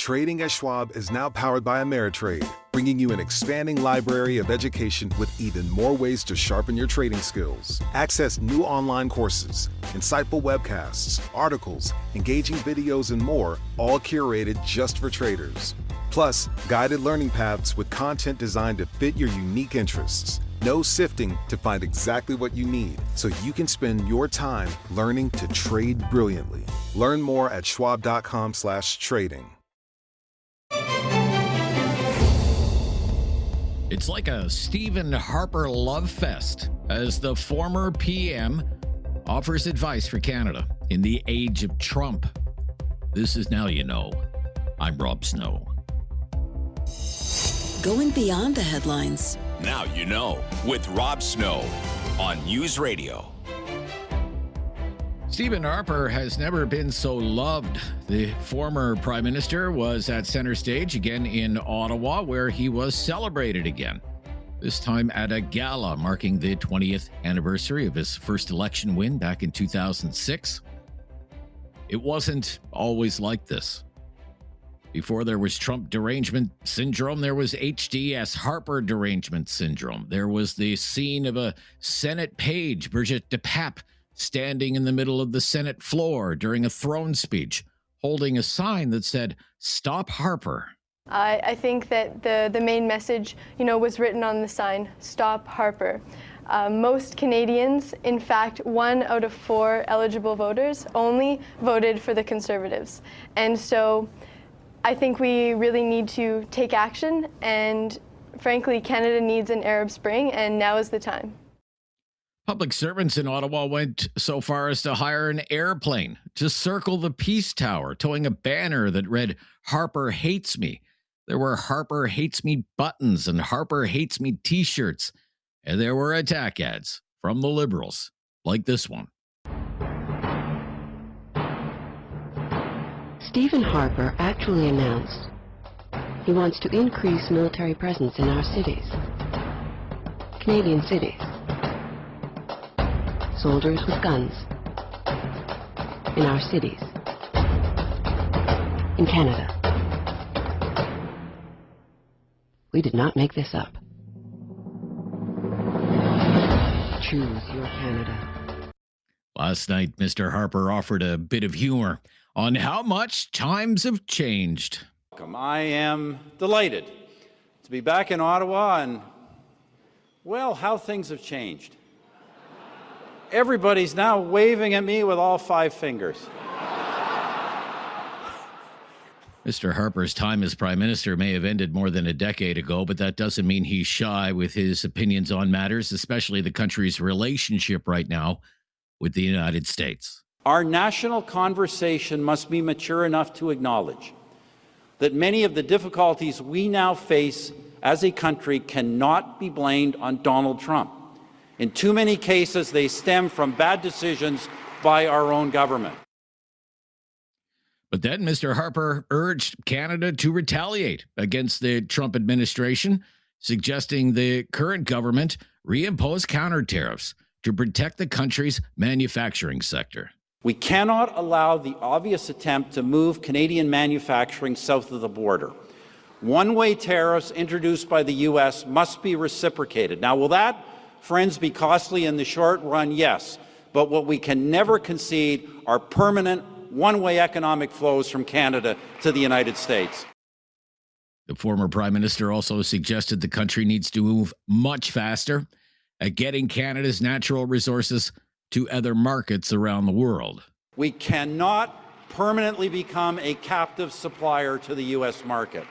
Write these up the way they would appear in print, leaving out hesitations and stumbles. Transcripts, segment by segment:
Trading at Schwab is now powered by Ameritrade, bringing you an expanding library of education with even more ways to sharpen your trading skills. Access new online courses, insightful webcasts, articles, engaging videos, and more, all curated just for traders. Plus, guided learning paths with content designed to fit your unique interests. No sifting to find exactly what you need, so you can spend your time learning to trade brilliantly. Learn more at schwab.com/trading. It's like a Stephen Harper love fest as the former PM offers advice for Canada in the age of Trump. This is Now You Know. I'm Rob Snow. Going beyond the headlines. Now You Know with Rob Snow on News Radio. Stephen Harper has never been so loved. The former Prime Minister was at center stage again in Ottawa, where he was celebrated again, this time at a gala marking the 20th anniversary of his first election win back in 2006. It wasn't always like this. Before there was Trump derangement syndrome, there was HDS Harper derangement syndrome. There was the scene of a Senate page, Brigitte de Pape, standing in the middle of the Senate floor during a throne speech, holding a sign that said, "Stop Harper." I think that the main message, was written on the sign, "Stop Harper." Most Canadians, in fact, 1 out of 4 eligible voters only voted for the Conservatives. And so I think we really need to take action, and frankly, Canada needs an Arab Spring, and now is the time. Public servants in Ottawa went so far as to hire an airplane to circle the Peace Tower, towing a banner that read, "Harper hates me." There were Harper hates me buttons and Harper hates me t-shirts. And there were attack ads from the Liberals, like this one. Stephen Harper actually announced he wants to increase military presence in our cities, Canadian cities. Soldiers with guns in our cities, in Canada. We did not make this up. Choose your Canada. Last night, Mr. Harper offered a bit of humor on how much times have changed. I am delighted to be back in Ottawa and, well, how things have changed. Everybody's now waving at me with all 5 fingers. Mr. Harper's time as Prime Minister may have ended more than a decade ago, but that doesn't mean he's shy with his opinions on matters, especially the country's relationship right now with the United States. Our national conversation must be mature enough to acknowledge that many of the difficulties we now face as a country cannot be blamed on Donald Trump. In too many cases, they stem from bad decisions by our own government. But then Mr. Harper urged Canada to retaliate against the Trump administration, suggesting the current government reimpose counter tariffs to protect the country's manufacturing sector. We cannot allow the obvious attempt to move Canadian manufacturing south of the border. One-way tariffs introduced by the U.S. must be reciprocated. Now, will that, friends, be costly in the short run? Yes. But what we can never concede are permanent one-way economic flows from Canada to the United States. The former Prime Minister also suggested the country needs to move much faster at getting Canada's natural resources to other markets around the world. We cannot permanently become a captive supplier to the U.S. market.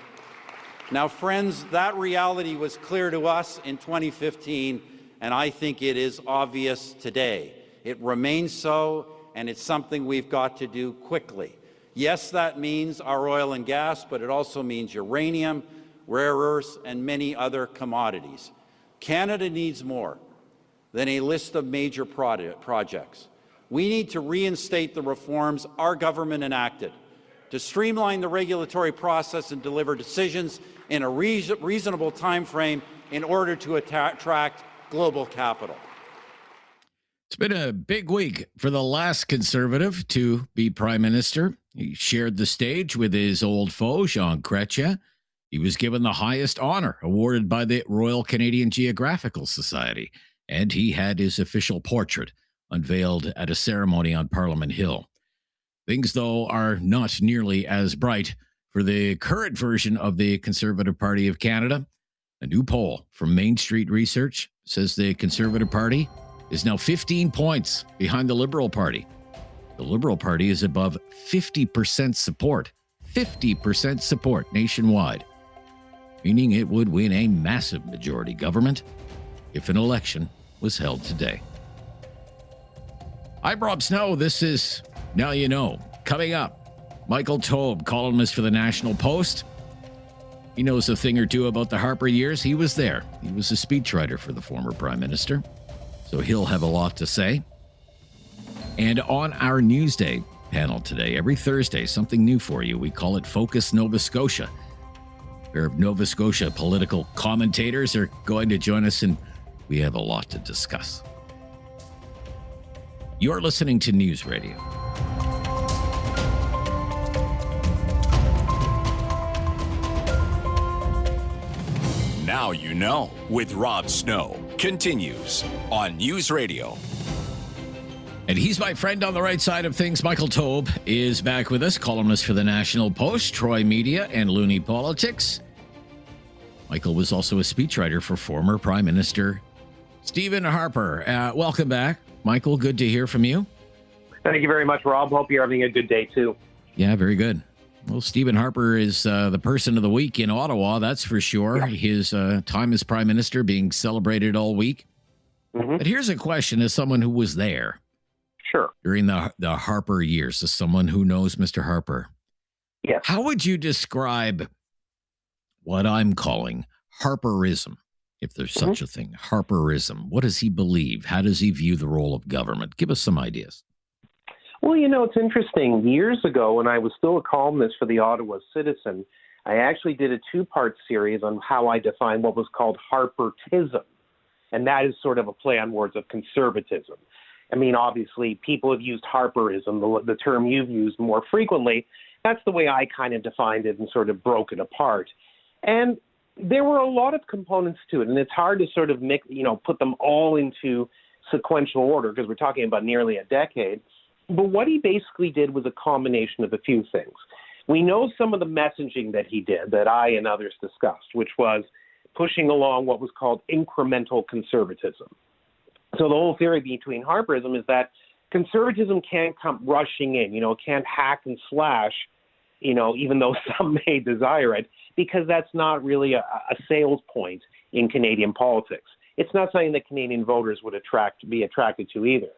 Now, friends, that reality was clear to us in 2015, and I think it is obvious today. It remains so, and it's something we've got to do quickly. Yes, that means our oil and gas, but it also means uranium, rare earths, and many other commodities. Canada needs more than a list of major projects. We need to reinstate the reforms our government enacted to streamline the regulatory process and deliver decisions in a reasonable time frame in order to attract global capital. It's been a big week for the last Conservative to be Prime Minister. He shared the stage with his old foe, Jean Chrétien. He was given the highest honor awarded by the Royal Canadian Geographical Society, and he had his official portrait unveiled at a ceremony on Parliament Hill. Things, though, are not nearly as bright for the current version of the Conservative Party of Canada. A new poll from Main Street Research says the Conservative Party is now 15 points behind the Liberal Party. The Liberal Party is above 50% support. 50% support nationwide, meaning it would win a massive majority government if an election was held today. I'm Rob Snow. This is Now You Know. Coming up, Michael Taube, columnist for the National Post. He knows a thing or two about the Harper years. He was there. He was a speechwriter for the former Prime Minister, so he'll have a lot to say. And on our Newsday panel today, every Thursday, something new for you. We call it Focus Nova Scotia. Our Nova Scotia political commentators are going to join us, and we have a lot to discuss. You're listening to News Radio. Now You Know with Rob Snow continues on News Radio. And he's my friend on the right side of things. Michael Taube is back with us, columnist for the National Post, Troy Media, and Looney Politics. Michael was also a speechwriter for former Prime Minister Stephen Harper. Welcome back, Michael. Good to hear from you. Thank you very much, Rob. Hope you're having a good day, too. Yeah, very good. Well, Stephen Harper is the person of the week in Ottawa, that's for sure. Yeah. His time as Prime Minister being celebrated all week. Mm-hmm. But here's a question as someone who was there. Sure. During the Harper years, as someone who knows Mr. Harper. Yes. How would you describe what I'm calling Harperism, if there's such a thing? Harperism. What does he believe? How does he view the role of government? Give us some ideas. Well, it's interesting. Years ago, when I was still a columnist for the Ottawa Citizen, I actually did a two-part series on how I define what was called Harpertism. And that is sort of a play on words of conservatism. I mean, obviously, people have used Harperism, the term you've used more frequently. That's the way I kind of defined it and sort of broke it apart. And there were a lot of components to it, and it's hard to sort of put them all into sequential order because we're talking about nearly a decade. But what he basically did was a combination of a few things. We know some of the messaging that he did that I and others discussed, which was pushing along what was called incremental conservatism. So the whole theory between Harperism is that conservatism can't come rushing in, can't hack and slash, even though some may desire it, because that's not really a sales point in Canadian politics. It's not something that Canadian voters would be attracted to either.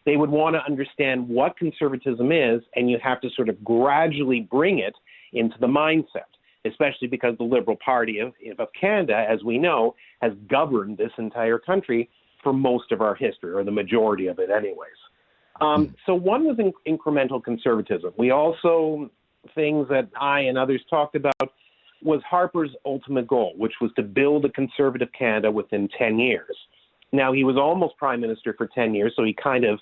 They would want to understand what conservatism is, and you have to sort of gradually bring it into the mindset, especially because the Liberal Party of Canada, as we know, has governed this entire country for most of our history, or the majority of it anyways. So one was incremental conservatism. We also, things that I and others talked about, was Harper's ultimate goal, which was to build a conservative Canada within 10 years. Now, he was almost Prime Minister for 10 years, so he kind of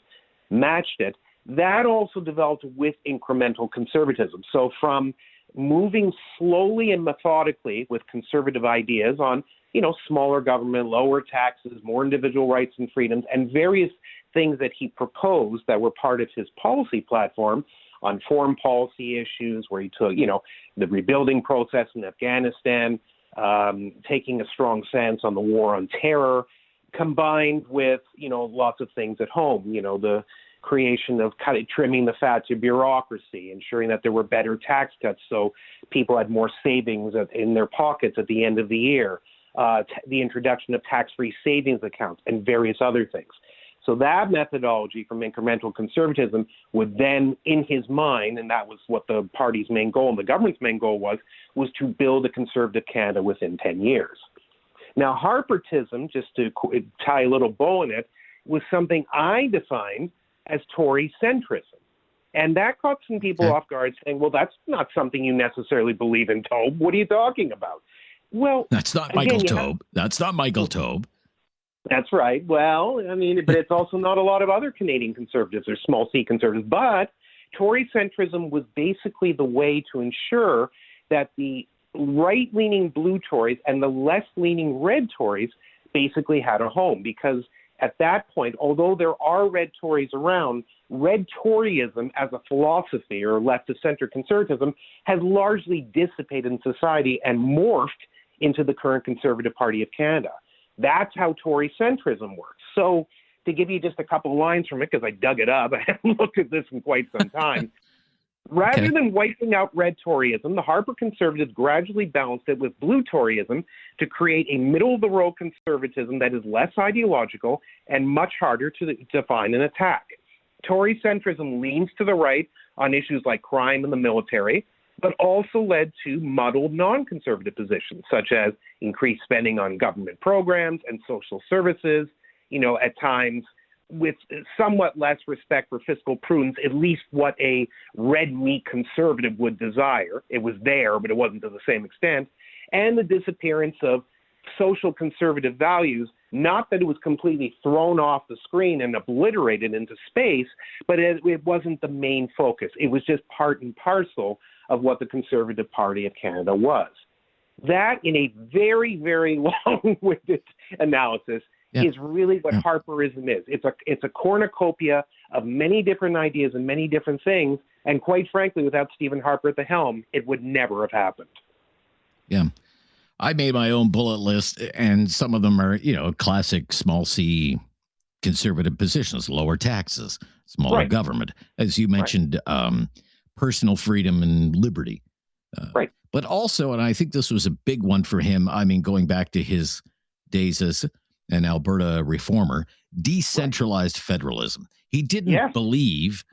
matched it. That also developed with incremental conservatism. So from moving slowly and methodically with conservative ideas on, smaller government, lower taxes, more individual rights and freedoms, and various things that he proposed that were part of his policy platform on foreign policy issues, where he took, the rebuilding process in Afghanistan, taking a strong stance on the war on terror, combined with, lots of things at home, the creation of trimming the fat to bureaucracy, ensuring that there were better tax cuts so people had more savings in their pockets at the end of the year, the introduction of tax-free savings accounts, and various other things. So that methodology from incremental conservatism would then, in his mind, and that was what the party's main goal and the government's main goal was to build a conservative Canada within 10 years. Now, Harpertism, just to tie a little bow in it, was something I defined as Tory centrism. And that caught some people off guard saying, well, that's not something you necessarily believe in, Taube. What are you talking about? Well, that's not Michael Taube. That's not Michael Taube. That's right. Well, I mean, but it's also not a lot of other Canadian Conservatives or small C Conservatives. But Tory centrism was basically the way to ensure that the right-leaning blue Tories and the left-leaning red Tories basically had a home, because at that point, although there are red Tories around, red Toryism as a philosophy, or left-of-center conservatism, has largely dissipated in society and morphed into the current Conservative Party of Canada. That's how Tory centrism works. So to give you just a couple of lines from it, because I dug it up, I haven't looked at this in quite some time. Rather than wiping out red Toryism, the Harper Conservatives gradually balanced it with blue Toryism to create a middle-of-the-road conservatism that is less ideological and much harder to define and attack. Tory centrism leans to the right on issues like crime and the military, but also led to muddled non-conservative positions, such as increased spending on government programs and social services, at times with somewhat less respect for fiscal prudence, at least what a red meat conservative would desire. It was there, but it wasn't to the same extent. And the disappearance of social conservative values, not that it was completely thrown off the screen and obliterated into space, but it wasn't the main focus. It was just part and parcel of what the Conservative Party of Canada was. That, in a very, very long-winded analysis, is really what Harperism is. It's a cornucopia of many different ideas and many different things, and quite frankly, without Stephen Harper at the helm, it would never have happened. Yeah. I made my own bullet list, and some of them are, classic small C conservative positions: lower taxes, smaller government, as you mentioned, personal freedom and liberty. But also, and I think this was a big one for him, I mean, going back to his days as an Alberta reformer, decentralized federalism. He didn't believe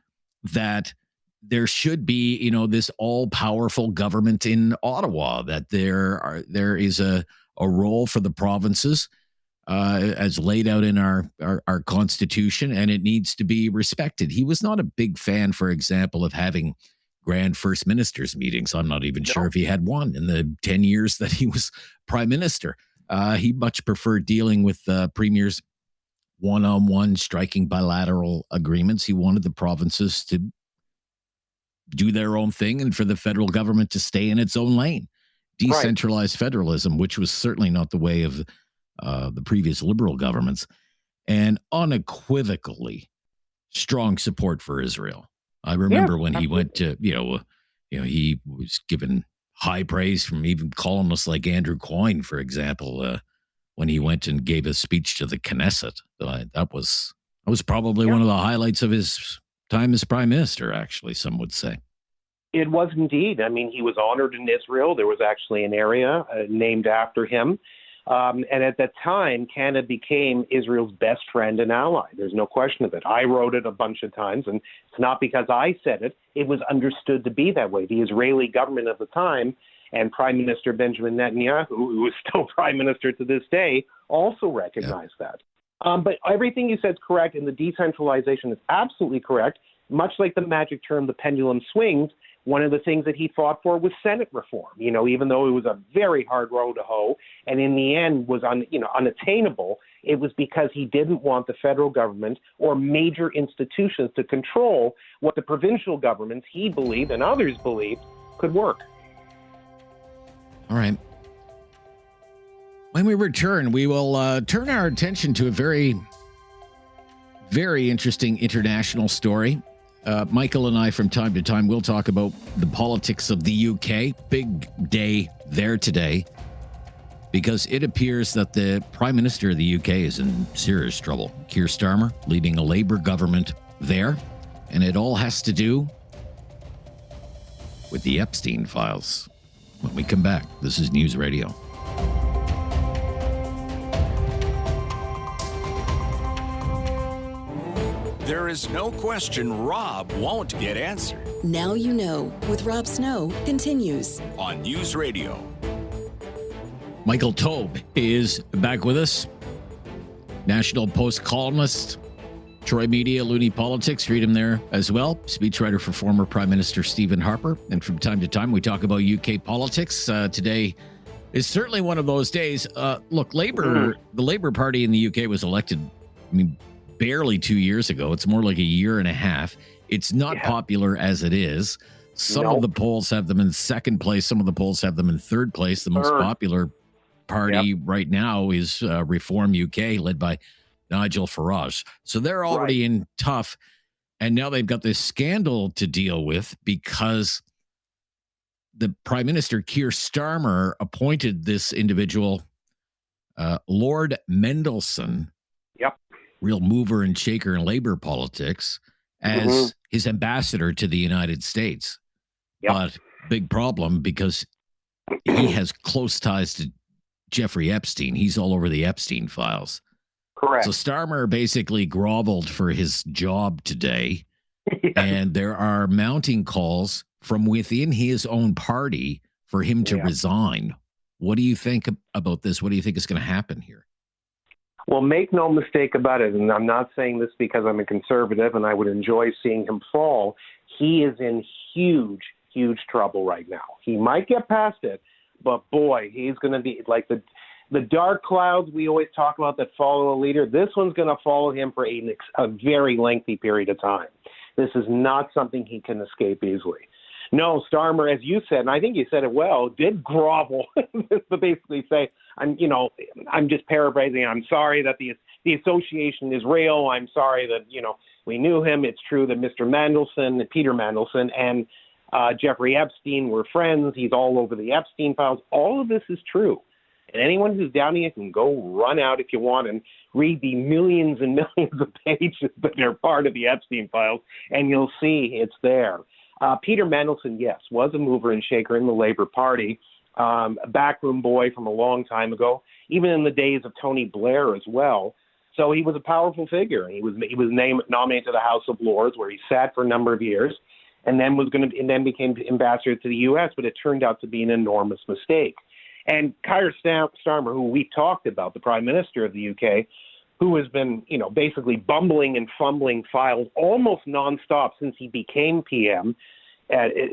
that there should be, this all-powerful government in Ottawa, that there is a role for the provinces as laid out in our Constitution, and it needs to be respected. He was not a big fan, for example, of having grand First Ministers meetings. I'm not even sure if he had one in the 10 years that he was Prime Minister. He much preferred dealing with premiers one-on-one, striking bilateral agreements. He wanted the provinces to do their own thing and for the federal government to stay in its own lane. Decentralized federalism, which was certainly not the way of the previous Liberal governments, and unequivocally strong support for Israel. I remember when he went to, he was given high praise from even columnists like Andrew Coyne, for example, when he went and gave a speech to the Knesset. That was probably one of the highlights of his time as Prime Minister, actually, some would say. It was indeed. I mean, he was honored in Israel. There was actually an area named after him. And at that time, Canada became Israel's best friend and ally. There's no question of it. I wrote it a bunch of times, and it's not because I said it. It was understood to be that way. The Israeli government at the time and Prime Minister Benjamin Netanyahu, who is still Prime Minister to this day, also recognized that. But everything you said is correct, and the decentralization is absolutely correct. Much like the magic term, the pendulum swings, one of the things that he fought for was Senate reform, even though it was a very hard road to hoe and in the end was unattainable. It was because he didn't want the federal government or major institutions to control what the provincial governments he believed and others believed could work. All right. When we return, we will turn our attention to a very, very interesting international story. Michael and I, from time to time, will talk about the politics of the UK. Big day there today, because it appears that the Prime Minister of the UK is in serious trouble. Keir Starmer leading a Labour government there, and it all has to do with the Epstein files. When we come back, this is News Radio. There is no question Rob won't get answered. Now You Know with Rob Snow continues on News Radio. Michael Taube is back with us. National Post columnist, Troy Media, Looney Politics, read him there as well. Speechwriter for former Prime Minister Stephen Harper. And from time to time, we talk about UK politics. Today, It's certainly one of those days. Look, the Labour Party in the UK was elected, barely 2 years ago. It's more like a year and a half. It's not popular as it is. Some of the polls have them in second place. Some of the polls have them in third place. The most popular party right now is Reform UK, led by Nigel Farage. So they're already in tough. And now they've got this scandal to deal with because the Prime Minister, Keir Starmer, appointed this individual, Lord Mendelsohn, real mover and shaker in labor politics, as his ambassador to the United States. But big problem because he has close ties to Jeffrey Epstein. He's all over the Epstein files. Correct. So Starmer basically groveled for his job today. And there are mounting calls from within his own party for him to resign. What do you think about this? What do you think is going to happen here? Well, make no mistake about it, and I'm not saying this because I'm a conservative and I would enjoy seeing him fall. He is in huge, huge trouble right now. He might get past it, but boy, he's going to be like the dark clouds we always talk about that follow a leader. This one's going to follow him for a very lengthy period of time. This is not something he can escape easily. No, Starmer, as you said, and I think you said it well, did grovel to basically say, I'm just paraphrasing. I'm sorry that the association is real. I'm sorry that, we knew him. It's true that Peter Mandelson and Jeffrey Epstein were friends. He's all over the Epstein files. All of this is true. And anyone who's doubting it can go run out if you want and read the millions and millions of pages that are part of the Epstein files, and you'll see it's there. Peter Mandelson, yes, was a mover and shaker in the Labour Party, a backroom boy from a long time ago, even in the days of Tony Blair as well. So he was a powerful figure. He was nominated to the House of Lords, where he sat for a number of years, and then became ambassador to the U.S. But it turned out to be an enormous mistake. And Keir Starmer, who we talked about, the Prime Minister of the UK, who has been, basically bumbling and fumbling files almost nonstop since he became PM,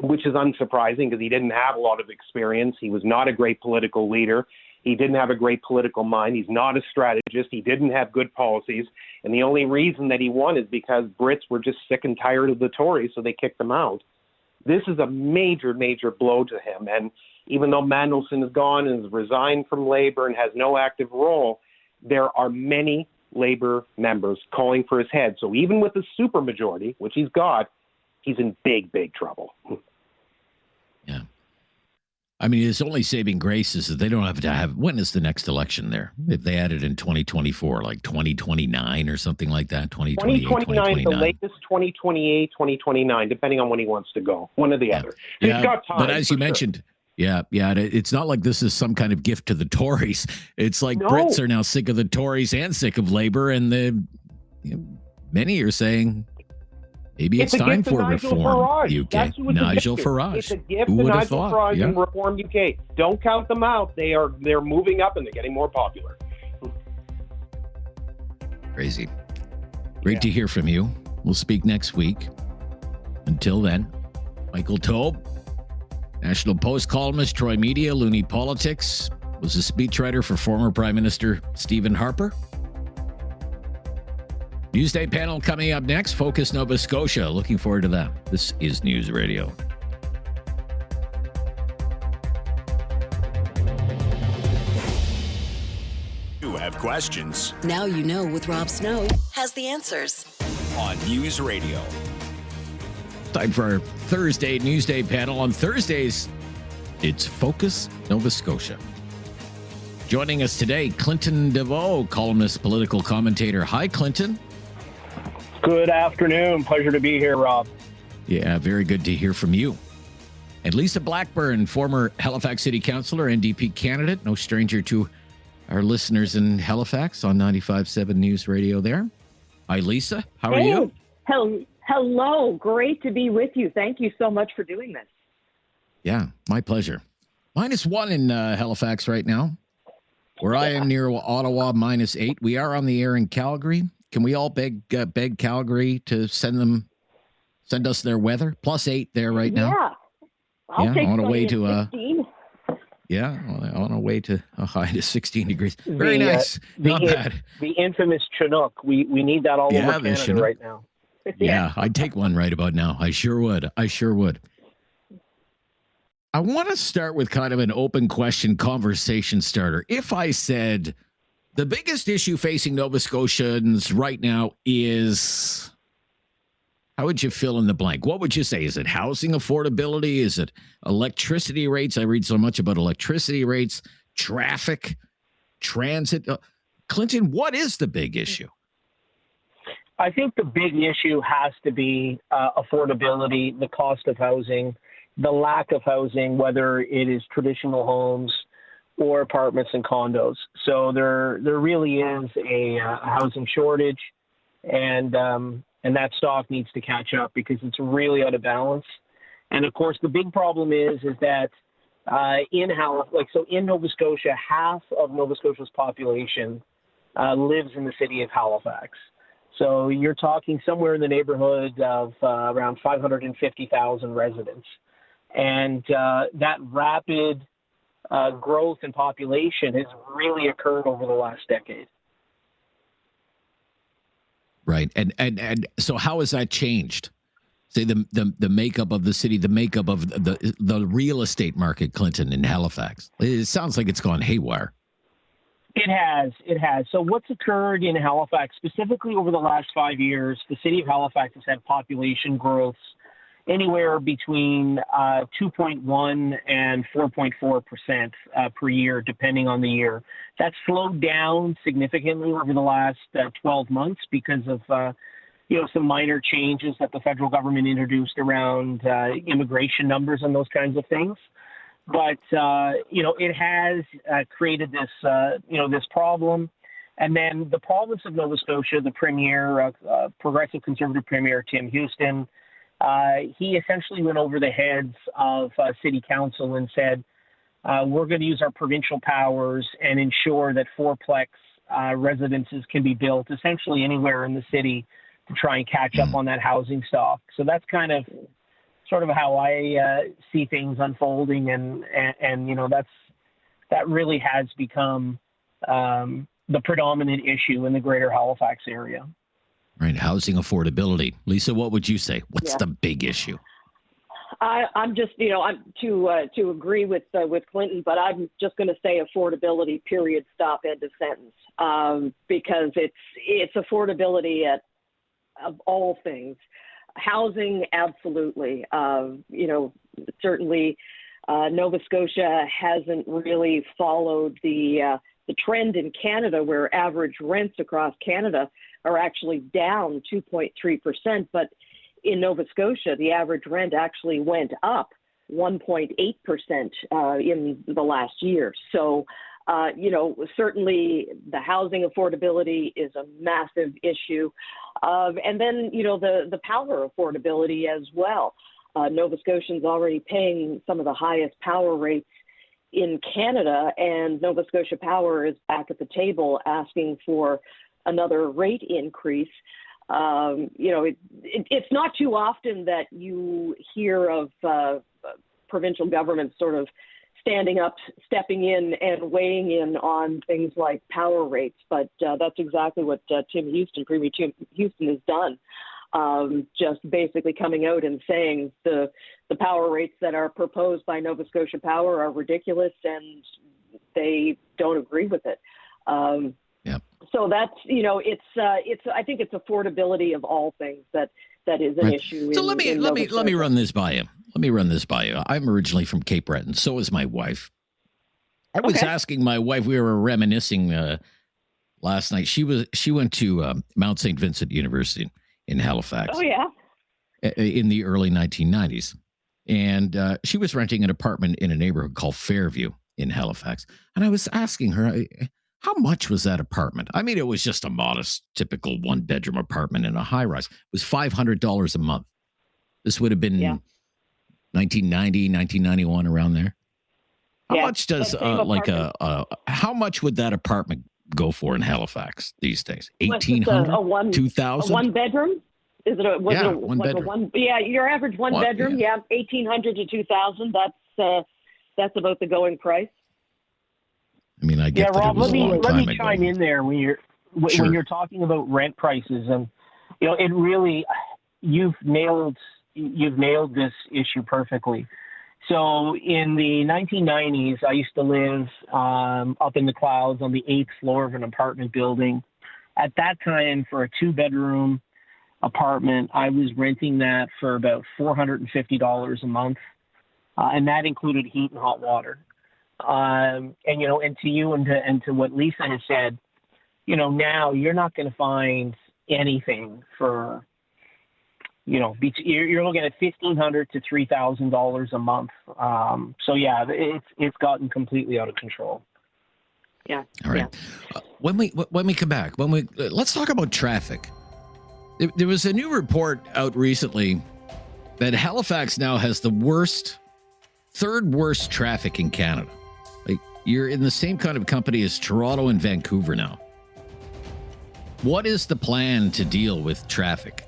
which is unsurprising because he didn't have a lot of experience. He was not a great political leader. He didn't have a great political mind. He's not a strategist. He didn't have good policies. And the only reason that he won is because Brits were just sick and tired of the Tories, so they kicked him out. This is a major, major blow to him. And even though Mandelson is gone and has resigned from Labour and has no active role, there are many Labour members calling for his head. So even with the supermajority, which he's got, he's in big, big trouble. Yeah. I mean, his only saving grace is that they don't have to have, when is the next election there? If they added in 2024, like 2029 or something like that, 2029, the latest 2028, 2029, depending on when he wants to go, one or the other. So he's got time. But as you mentioned, it's not like this is some kind of gift to the Tories. It's like Brits are now sick of the Tories and sick of Labour, and many are saying maybe it's time for reform. UK. Nigel Farage. It's a gift to Nigel Farage and Reform UK. Don't count them out. They're moving up and they're getting more popular. Crazy. Great to hear from you. We'll speak next week. Until then, Michael Taube, National Post columnist, Troy Media, Looney Politics, was a speechwriter for former Prime Minister Stephen Harper. Newsday panel coming up next. Focus Nova Scotia. Looking forward to that. This is News Radio. You have questions. Now You Know with Rob Snow has the answers. On News Radio. Time for our Thursday Newsday panel. On Thursdays, it's Focus Nova Scotia. Joining us today, Clinton Desveaux, columnist, political commentator. Hi, Clinton. Good afternoon. Pleasure to be here, Rob. Yeah, very good to hear from you. And Lisa Blackburn, former Halifax City Councillor, NDP candidate, no stranger to our listeners in Halifax on 95.7 News Radio there. Hi, Lisa. How are you? Hello. Great to be with you. Thank you so much for doing this. Yeah, my pleasure. -1 in Halifax right now. Where I am near Ottawa, -8. We are on the air in Calgary. Can we all beg Calgary to send us their weather? +8 there right now. Yeah. I'll take on a way to 15. Yeah, on our way to a high to 16 degrees. Very nice. Not bad. The infamous Chinook. We need that all over Canada Chinook right now. Yeah, I'd take one right about now. I sure would. I want to start with kind of an open question conversation starter. If I said the biggest issue facing Nova Scotians right now is, how would you fill in the blank? What would you say? Is it housing affordability? Is it electricity rates? I read so much about electricity rates, traffic, transit. Clinton, what is the big issue? I think the big issue has to be affordability, the cost of housing, the lack of housing, whether it is traditional homes or apartments and condos. So there really is a housing shortage, and that stock needs to catch up because it's really out of balance. And of course, the big problem is that in Nova Scotia, half of Nova Scotia's population lives in the city of Halifax. So you're talking somewhere in the neighborhood of around 550,000 residents. And that rapid growth in population has really occurred over the last decade. Right. And so how has that changed? Say the makeup of the city, the makeup of the real estate market, Clinton, in Halifax. It sounds like it's gone haywire. It has. So what's occurred in Halifax, specifically over the last 5 years, the city of Halifax has had population growths anywhere between 2.1 and 4.4% per year, depending on the year. That's slowed down significantly over the last 12 months because of some minor changes that the federal government introduced around immigration numbers and those kinds of things. But it has created this problem. And then the province of Nova Scotia, the premier, progressive conservative premier Tim Houston, he essentially went over the heads of city council and said, we're going to use our provincial powers and ensure that fourplex residences can be built essentially anywhere in the city to try and catch up on that housing stock. So that's kind of sort of how I see things unfolding. And that really has become the predominant issue in the greater Halifax area. Right. Housing affordability. Lisa, what would you say? What's the big issue? I'm just, I'm to agree with Clinton, but I'm just going to say affordability, period, stop, end of sentence, because it's affordability of all things. Housing, absolutely. Certainly Nova Scotia hasn't really followed the trend in Canada, where average rents across Canada are actually down 2.3%, but in Nova Scotia, the average rent actually went up 1.8% in the last year. So, certainly the housing affordability is a massive issue. And then, the power affordability as well. Nova Scotians already paying some of the highest power rates in Canada, and Nova Scotia Power is back at the table asking for another rate increase. It's not too often that you hear of provincial governments sort of standing up, stepping in, and weighing in on things like power rates. But that's exactly what Premier Tim Houston has done. Just basically coming out and saying the power rates that are proposed by Nova Scotia Power are ridiculous, and they don't agree with it. So that's, I think it's affordability of all things that is an issue. So let me run this by you. I'm originally from Cape Breton. So is my wife. I was asking my wife, we were reminiscing last night. She went to Mount St. Vincent University in Halifax. Oh, yeah. In the early 1990s. And she was renting an apartment in a neighborhood called Fairview in Halifax. And I was asking her, how much was that apartment? I mean, it was just a modest, typical one-bedroom apartment in a high-rise. It was $500 a month. This would have been 1990, 1991, around there. How much does how much would that apartment go for in Halifax these days? 1,800, 2,000? A one bedroom? Is it one bedroom? Your average one bedroom, 1,800 to 2,000. that's about the going price. I mean, I get that Rob, it was a long let time me ago. chime in there when you're talking about rent prices, and it really you've nailed this issue perfectly. So in the 1990s, I used to live up in the clouds on the 8th floor of an apartment building. At that time, for a 2-bedroom apartment, I was renting that for about $450 a month, and that included heat and hot water. And to you and to what Lisa has said, now you're not going to find anything for, you're looking at $1,500 to $3,000 a month. So yeah, it's gotten completely out of control. Yeah. All right. Yeah. When we come back, let's talk about traffic. There was a new report out recently that Halifax now has the third worst traffic in Canada. Like, you're in the same kind of company as Toronto and Vancouver now. What is the plan to deal with traffic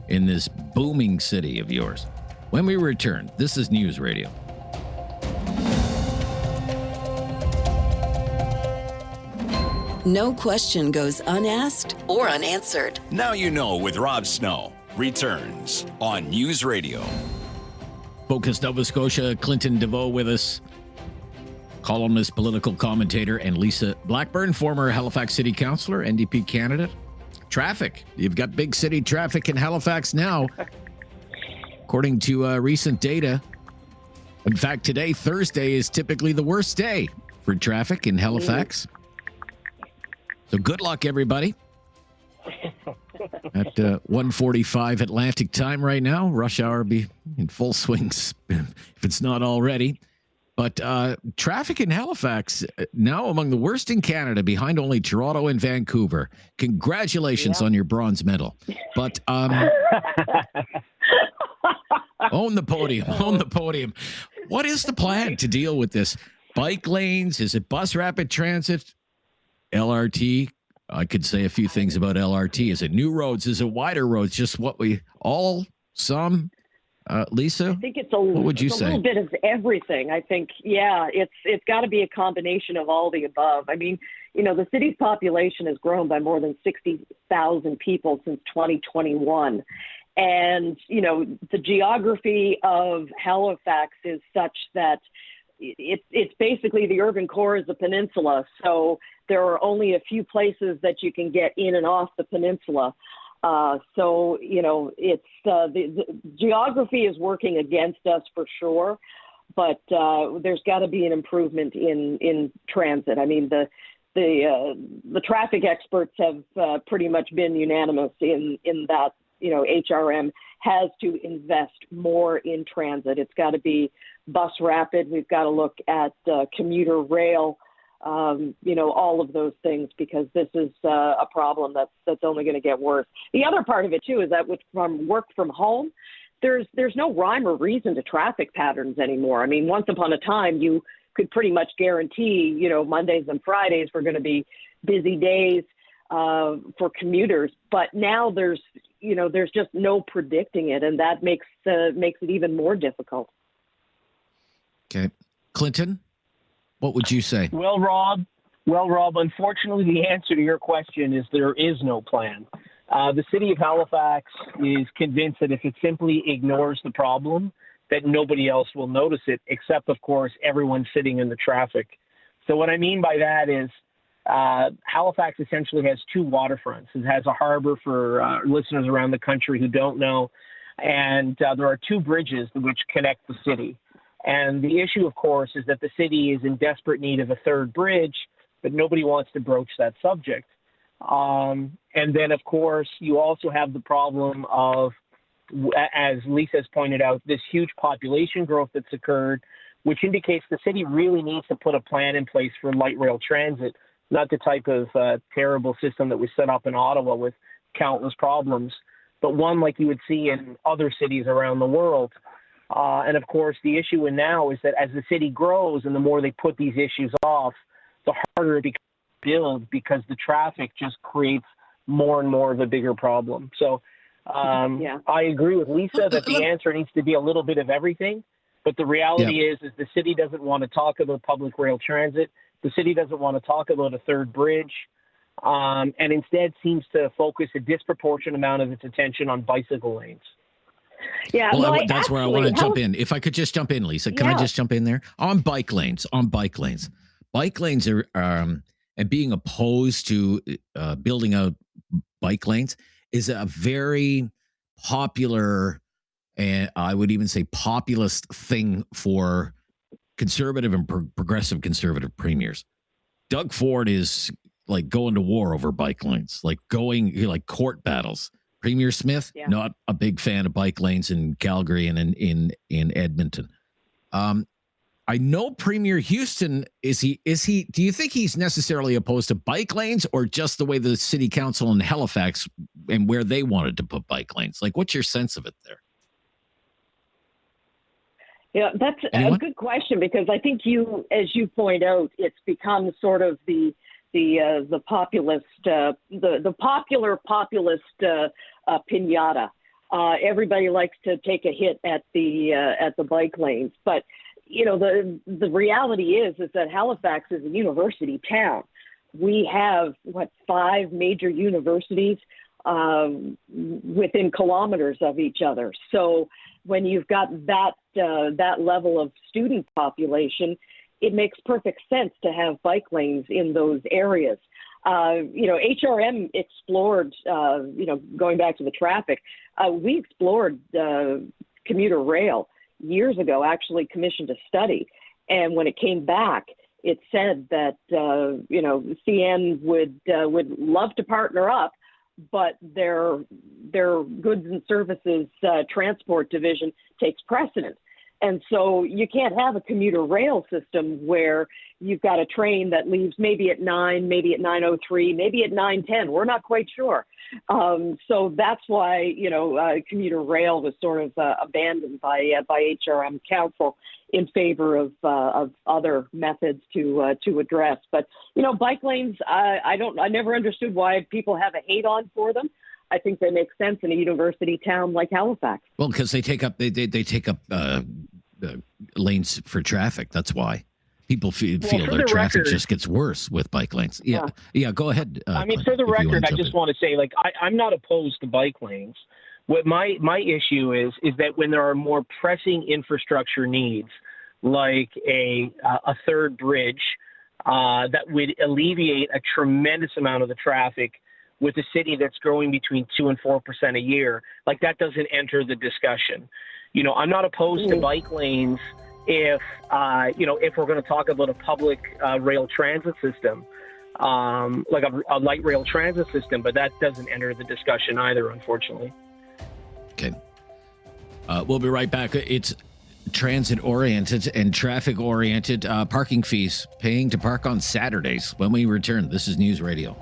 in this booming city of yours? When we return, this is News Radio. No question goes unasked or unanswered. Now You Know with Rob Snow returns on News Radio. Focus Nova Scotia, Clinton Desveaux with us. Columnist, political commentator, and Lisa Blackburn, former Halifax City Councillor, NDP candidate. Traffic. You've got big city traffic in Halifax now. According to recent data. In fact, today, Thursday, is typically the worst day for traffic in Halifax. So good luck, everybody. At 1:45 Atlantic time right now. Rush hour be in full swing if it's not already. But traffic in Halifax now among the worst in Canada, behind only Toronto and Vancouver. Congratulations on your bronze medal. But own the podium. Own the podium. What is the plan to deal with this? Bike lanes? Is it bus rapid transit? LRT? I could say a few things about LRT. Is it new roads? Is it wider roads? Just what some? Lisa, I think what would you say? A little bit of everything. I think, it's got to be a combination of all the above. I mean, the city's population has grown by more than 60,000 people since 2021. And, the geography of Halifax is such that it's basically the urban core is a peninsula. So there are only a few places that you can get in and off the peninsula. So it's the geography is working against us for sure, but there's got to be an improvement in transit. I mean, the traffic experts have pretty much been unanimous in that HRM has to invest more in transit. It's got to be bus rapid. We've got to look at commuter rail. All of those things, because this is a problem that's only going to get worse. The other part of it too is that with work from home, there's no rhyme or reason to traffic patterns anymore. I mean, once upon a time, you could pretty much guarantee, Mondays and Fridays were going to be busy days for commuters, but now there's just no predicting it, and that makes it even more difficult. Okay, Clinton. What would you say? Well, Rob, unfortunately, the answer to your question is there is no plan. The city of Halifax is convinced that if it simply ignores the problem, that nobody else will notice it, except, of course, everyone sitting in the traffic. So what I mean by that is Halifax essentially has two waterfronts. It has a harbor for listeners around the country who don't know, and there are two bridges which connect the city. And the issue, of course, is that the city is in desperate need of a third bridge, but nobody wants to broach that subject. And then, of course, you also have the problem of, as Lisa has pointed out, this huge population growth that's occurred, which indicates the city really needs to put a plan in place for light rail transit, not the type of terrible system that was set up in Ottawa with countless problems, but one like you would see in other cities around the world. And of course, the issue now is that as the city grows and the more they put these issues off, the harder it becomes to build, because the traffic just creates more and more of a bigger problem. So I agree with Lisa that the answer needs to be a little bit of everything. But the reality is the city doesn't want to talk about public rail transit. The city doesn't want to talk about a third bridge, and instead seems to focus a disproportionate amount of its attention on bicycle lanes. Yeah, well, that's where I want to jump in. If I could just jump in, Lisa, can I just jump in there? On bike lanes. Bike lanes are, and being opposed to building out bike lanes is a very popular, and I would even say populist thing for conservative and progressive conservative premiers. Doug Ford is like going to war over bike lanes, like court battles. Premier Smith, not a big fan of bike lanes in Calgary and in Edmonton. I know Premier Houston, is he, do you think he's necessarily opposed to bike lanes, or just the way the city council in Halifax and where they wanted to put bike lanes? Like, what's your sense of it there? Yeah, that's a good question, because I think as you point out, it's become sort of the populist, the popular populist pinata. Everybody likes to take a hit at the bike lanes, but the reality is that Halifax is a university town. We have 5 major universities within kilometers of each other. So when you've got that level of student population, it makes perfect sense to have bike lanes in those areas. HRM explored, going back to the traffic, we explored commuter rail years ago, actually commissioned a study. And when it came back, it said that, CN would love to partner up, but their goods and services transport division takes precedence. And so you can't have a commuter rail system where you've got a train that leaves maybe at 9, maybe at 9:03, maybe at 9:10. We're not quite sure. So that's why, commuter rail was sort of abandoned by HRM Council in favor of other methods to address. But, bike lanes, I never understood why people have a hate on for them. I think they make sense in a university town like Halifax. Well, because they take up lanes for traffic. That's why people feel their traffic just gets worse with bike lanes. Yeah. Go ahead. For the record, I just want to say, I'm not opposed to bike lanes. What my issue is that when there are more pressing infrastructure needs, like a third bridge that would alleviate a tremendous amount of the traffic with a city that's growing between 2% and 4% a year, that doesn't enter the discussion. I'm not opposed to bike lanes if we're going to talk about a public rail transit system, like a light rail transit system, but that doesn't enter the discussion either, unfortunately. Okay. We'll be right back. It's transit-oriented and traffic-oriented parking fees, paying to park on Saturdays. When we return, this is News Radio.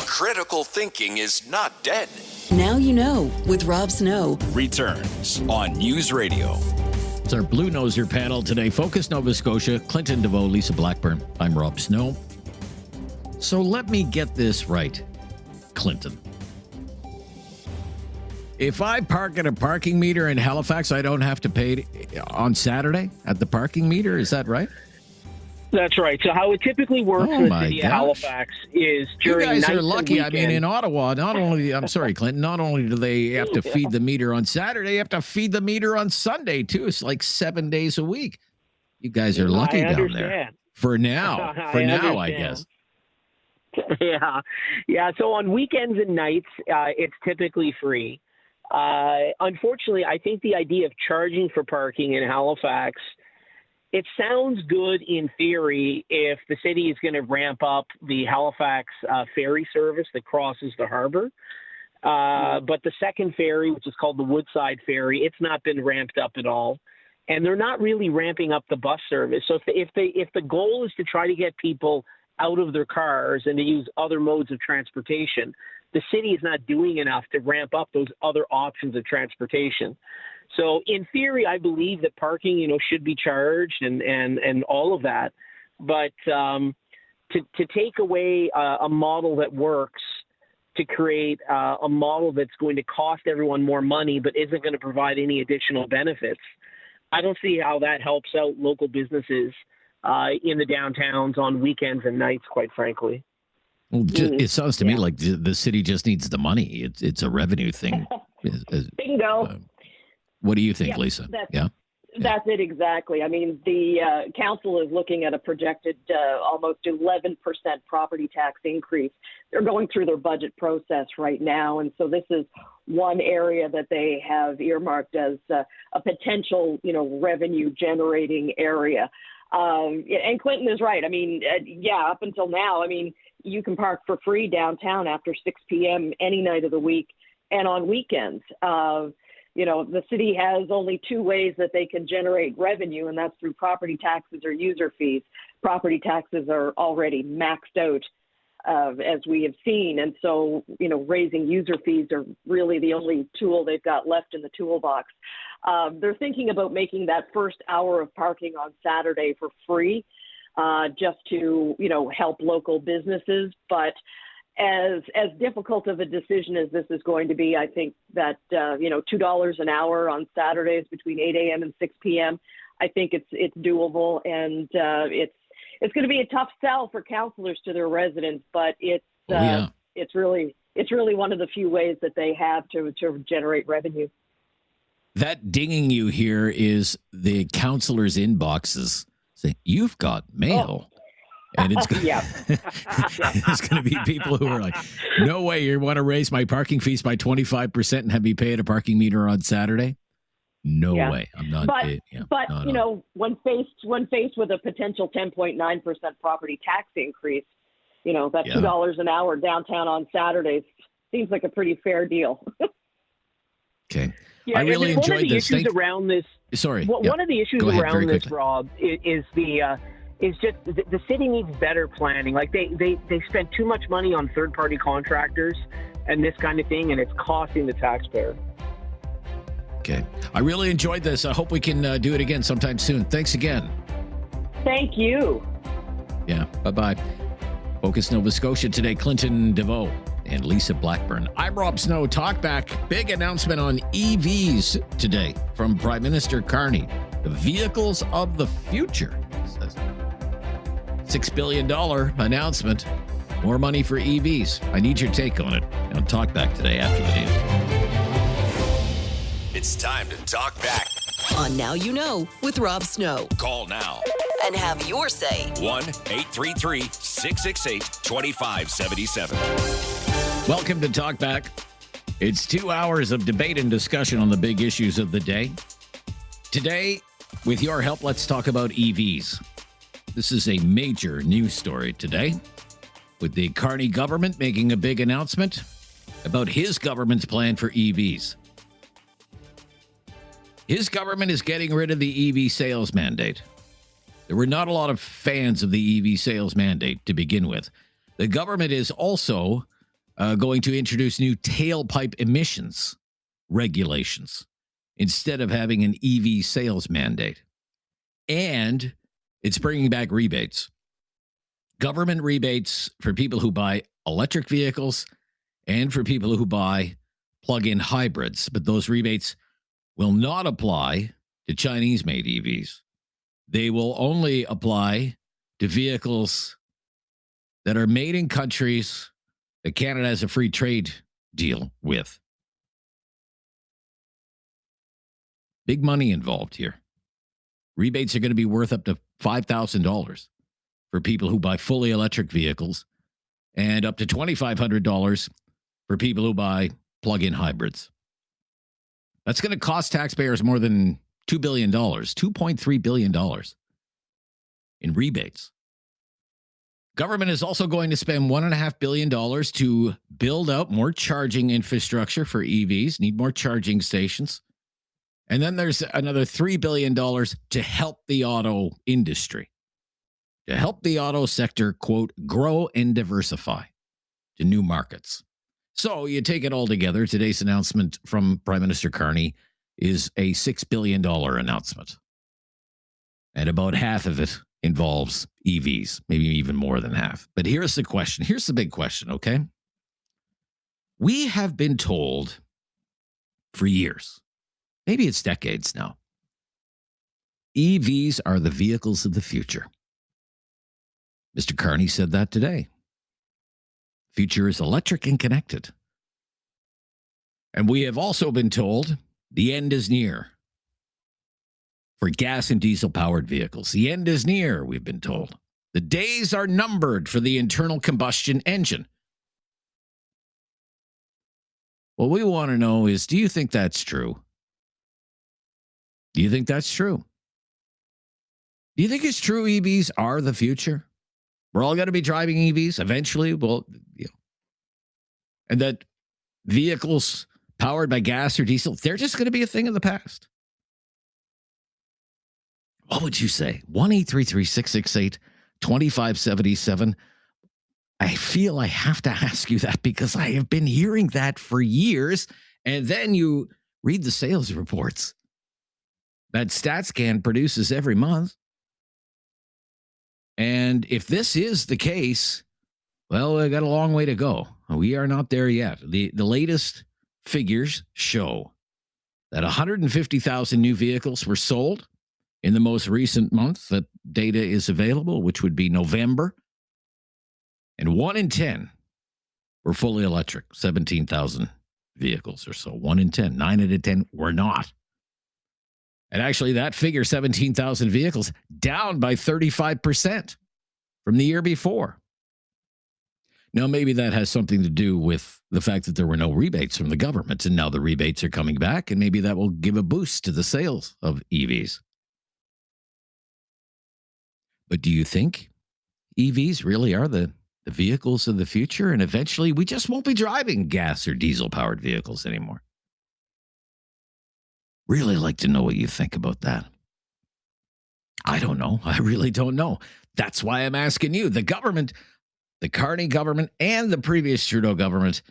Critical thinking is not dead. Now you know with Rob Snow. Returns on News Radio. It's our Blue Noser panel today. Focus Nova Scotia, Clinton, Desveaux, Lisa Blackburn. I'm Rob Snow. So let me get this right, Clinton. If I park at a parking meter in Halifax, I don't have to pay on Saturday at the parking meter. Is that right? That's right. So how it typically works in the city of Halifax is during you guys nights are lucky. and I mean, in Ottawa, I'm sorry, Clinton, not only do they have to feed the meter on Saturday, they have to feed the meter on Sunday, too. It's like 7 days a week. You guys are lucky down there. For now. I guess. Yeah. So on weekends and nights, it's typically free. Unfortunately, I think the idea of charging for parking in Halifax, it sounds good in theory if the city is going to ramp up the Halifax ferry service that crosses the harbor. But the second ferry, which is called the Woodside Ferry, it's not been ramped up at all. And they're not really ramping up the bus service. So if the goal is to try to get people out of their cars and to use other modes of transportation, the city is not doing enough to ramp up those other options of transportation. So in theory, I believe that parking, should be charged and all of that. But to take away a model that works to create a model that's going to cost everyone more money but isn't going to provide any additional benefits. I don't see how that helps out local businesses in the downtowns on weekends and nights, quite frankly. Well, it sounds to me like the city just needs the money. It's a revenue thing. Bingo. What do you think, Lisa? That's it exactly. I mean, the council is looking at a projected almost 11% property tax increase. They're going through their budget process right now, and so this is one area that they have earmarked as a potential, revenue generating area. And Clinton is right. I mean, up until now, I mean, you can park for free downtown after 6 p.m. any night of the week and on weekends. The city has only two ways that they can generate revenue, and that's through property taxes or user fees. Property taxes are already maxed out, as we have seen. And so, raising user fees are really the only tool they've got left in the toolbox. They're thinking about making that first hour of parking on Saturday for free, just to, help local businesses. But as difficult of a decision as this is going to be, I think that, $2 an hour on Saturdays between 8 a.m. and 6 p.m., I think it's doable. And it's going to be a tough sell for councillors to their residents, but it's really one of the few ways that they have to generate revenue. That dinging you here is the councillors' inboxes saying, "You've got mail." And it's it's going to be people who are like, "No way, you want to raise my parking fees by 25% and have me pay at a parking meter on Saturday? No way, I'm not." But when faced with a potential 10.9% property tax increase, that $2 an hour downtown on Saturdays seems like a pretty fair deal. Okay, I really enjoyed this. Around this. Sorry, one of the issues around this, Rob, is just the city needs better planning. Like they spend too much money on third-party contractors and this kind of thing, and it's costing the taxpayer. Okay. I really enjoyed this. I hope we can do it again sometime soon. Thanks again. Thank you. Yeah. Bye-bye. Focus Nova Scotia today, Clinton Desveaux and Lisa Blackburn. I'm Rob Snow. Talkback. Big announcement on EVs today from Prime Minister Carney. The vehicles of the future. Says $6 billion announcement. More money for EVs. I need your take on it. On Talkback today after the news. It's time to talk back. On Now You Know with Rob Snow. Call now. And have your say. 1-833-668-2577. Welcome to Talkback. It's 2 hours of debate and discussion on the big issues of the day. Today, with your help, let's talk about EVs. This is a major news story today, with the Carney government making a big announcement about his government's plan for EVs. His government is getting rid of the EV sales mandate. There were not a lot of fans of the EV sales mandate to begin with. The government is also going to introduce new tailpipe emissions regulations instead of having an EV sales mandate. And it's bringing back rebates. Government rebates for people who buy electric vehicles and for people who buy plug-in hybrids. But those rebates will not apply to Chinese-made EVs. They will only apply to vehicles that are made in countries that Canada has a free trade deal with. Big money involved here. Rebates are going to be worth up to $5,000 for people who buy fully electric vehicles and up to $2,500 for people who buy plug-in hybrids. That's going to cost taxpayers more than $2 billion, $2.3 billion in rebates. Government is also going to spend $1.5 billion to build out more charging infrastructure for EVs, need more charging stations. And then there's another $3 billion to help the auto industry, to help the auto sector, quote, grow and diversify to new markets. So you take it all together, today's announcement from Prime Minister Carney is a $6 billion announcement. And about half of it involves EVs, maybe even more than half. But here's the question. Here's the big question, okay? We have been told for years, maybe it's decades now, EVs are the vehicles of the future. Mr. Carney said that today. Future is electric and connected. And we have also been told the end is near for gas and diesel-powered vehicles. The end is near, we've been told. The days are numbered for the internal combustion engine. What we want to know is, do you think that's true? Do you think that's true? Do you think it's true EVs are the future? We're all going to be driving EVs eventually. Well, and that vehicles powered by gas or diesel, they're just going to be a thing of the past. What would you say? 1-833-668-2577. I feel I have to ask you that because I have been hearing that for years. And then you read the sales reports that StatsCan produces every month. And if this is the case, well, we got a long way to go. We are not there yet. The latest figures show that 150,000 new vehicles were sold in the most recent month that data is available, which would be November. And 1 in 10 were fully electric, 17,000 vehicles or so. 1 in 10, 9 out of 10 were not. And actually, that figure, 17,000 vehicles, down by 35% from the year before. Now, maybe that has something to do with the fact that there were no rebates from the government, and now the rebates are coming back, and maybe that will give a boost to the sales of EVs. But do you think EVs really are the vehicles of the future, and eventually we just won't be driving gas or diesel-powered vehicles anymore? Really like to know what you think about that. I don't know. I really don't know. That's why I'm asking you. The government, the Carney government and the previous Trudeau government,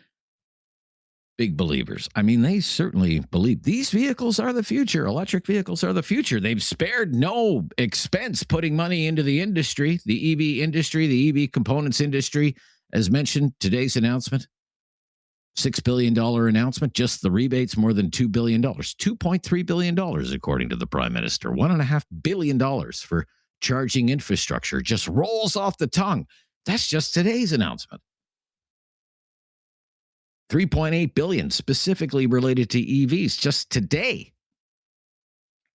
big believers. I mean, they certainly believe these vehicles are the future. Electric vehicles are the future. They've spared no expense putting money into the industry, the EV industry, the EV components industry. As mentioned, today's announcement, $6 billion announcement, just the rebates, more than $2 billion, $2.3 billion, according to the Prime Minister, $1.5 billion for charging infrastructure. Just rolls off the tongue. That's just today's announcement. $3.8 billion specifically related to EVs just today.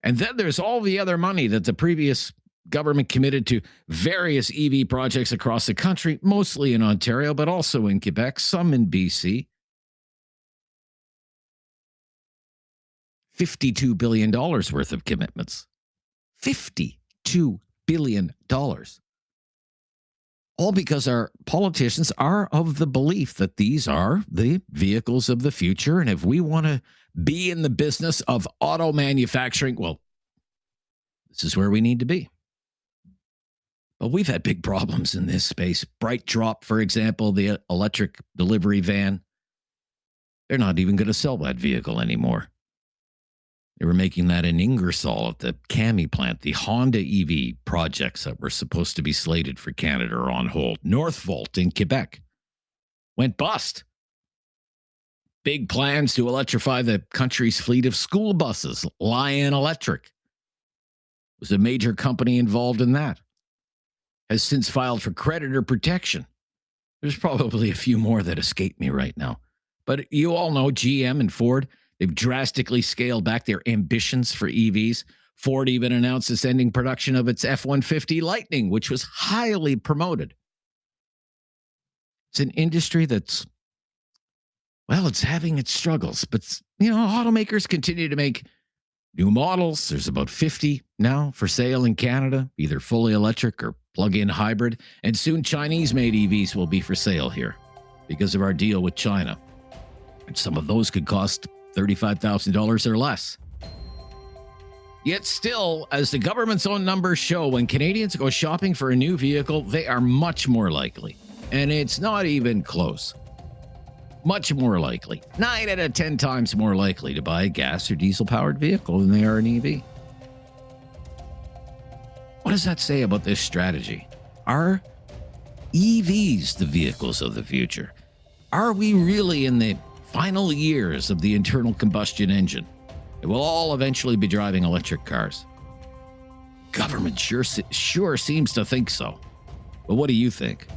And then there's all the other money that the previous government committed to various EV projects across the country, mostly in Ontario, but also in Quebec, some in BC. $52 billion worth of commitments. $52 billion. All because our politicians are of the belief that these are the vehicles of the future. And if we want to be in the business of auto manufacturing, well, this is where we need to be. But we've had big problems in this space. Bright Drop, for example, the electric delivery van. They're not even going to sell that vehicle anymore. They were making that in Ingersoll at the Cami plant. The Honda EV projects that were supposed to be slated for Canada are on hold. Northvolt in Quebec went bust. Big plans to electrify the country's fleet of school buses. Lion Electric was a major company involved in that. Has since filed for creditor protection. There's probably a few more that escape me right now. But you all know GM and Ford, they've drastically scaled back their ambitions for EVs. Ford even announced it's ending production of its F-150 Lightning, which was highly promoted. It's an industry that's, well, it's having its struggles. But, you know, automakers continue to make new models. There's about 50 now for sale in Canada, either fully electric or plug-in hybrid. And soon Chinese-made EVs will be for sale here because of our deal with China. And some of those could cost $35,000 or less. Yet still, as the government's own numbers show, when Canadians go shopping for a new vehicle, they are much more likely. And it's not even close. Much more likely. 9 out of 10 times more likely to buy a gas or diesel-powered vehicle than they are an EV. What does that say about this strategy? Are EVs the vehicles of the future? Are we really in the final years of the internal combustion engine? It will all eventually be driving electric cars. Government sure seems to think so. But what do you think?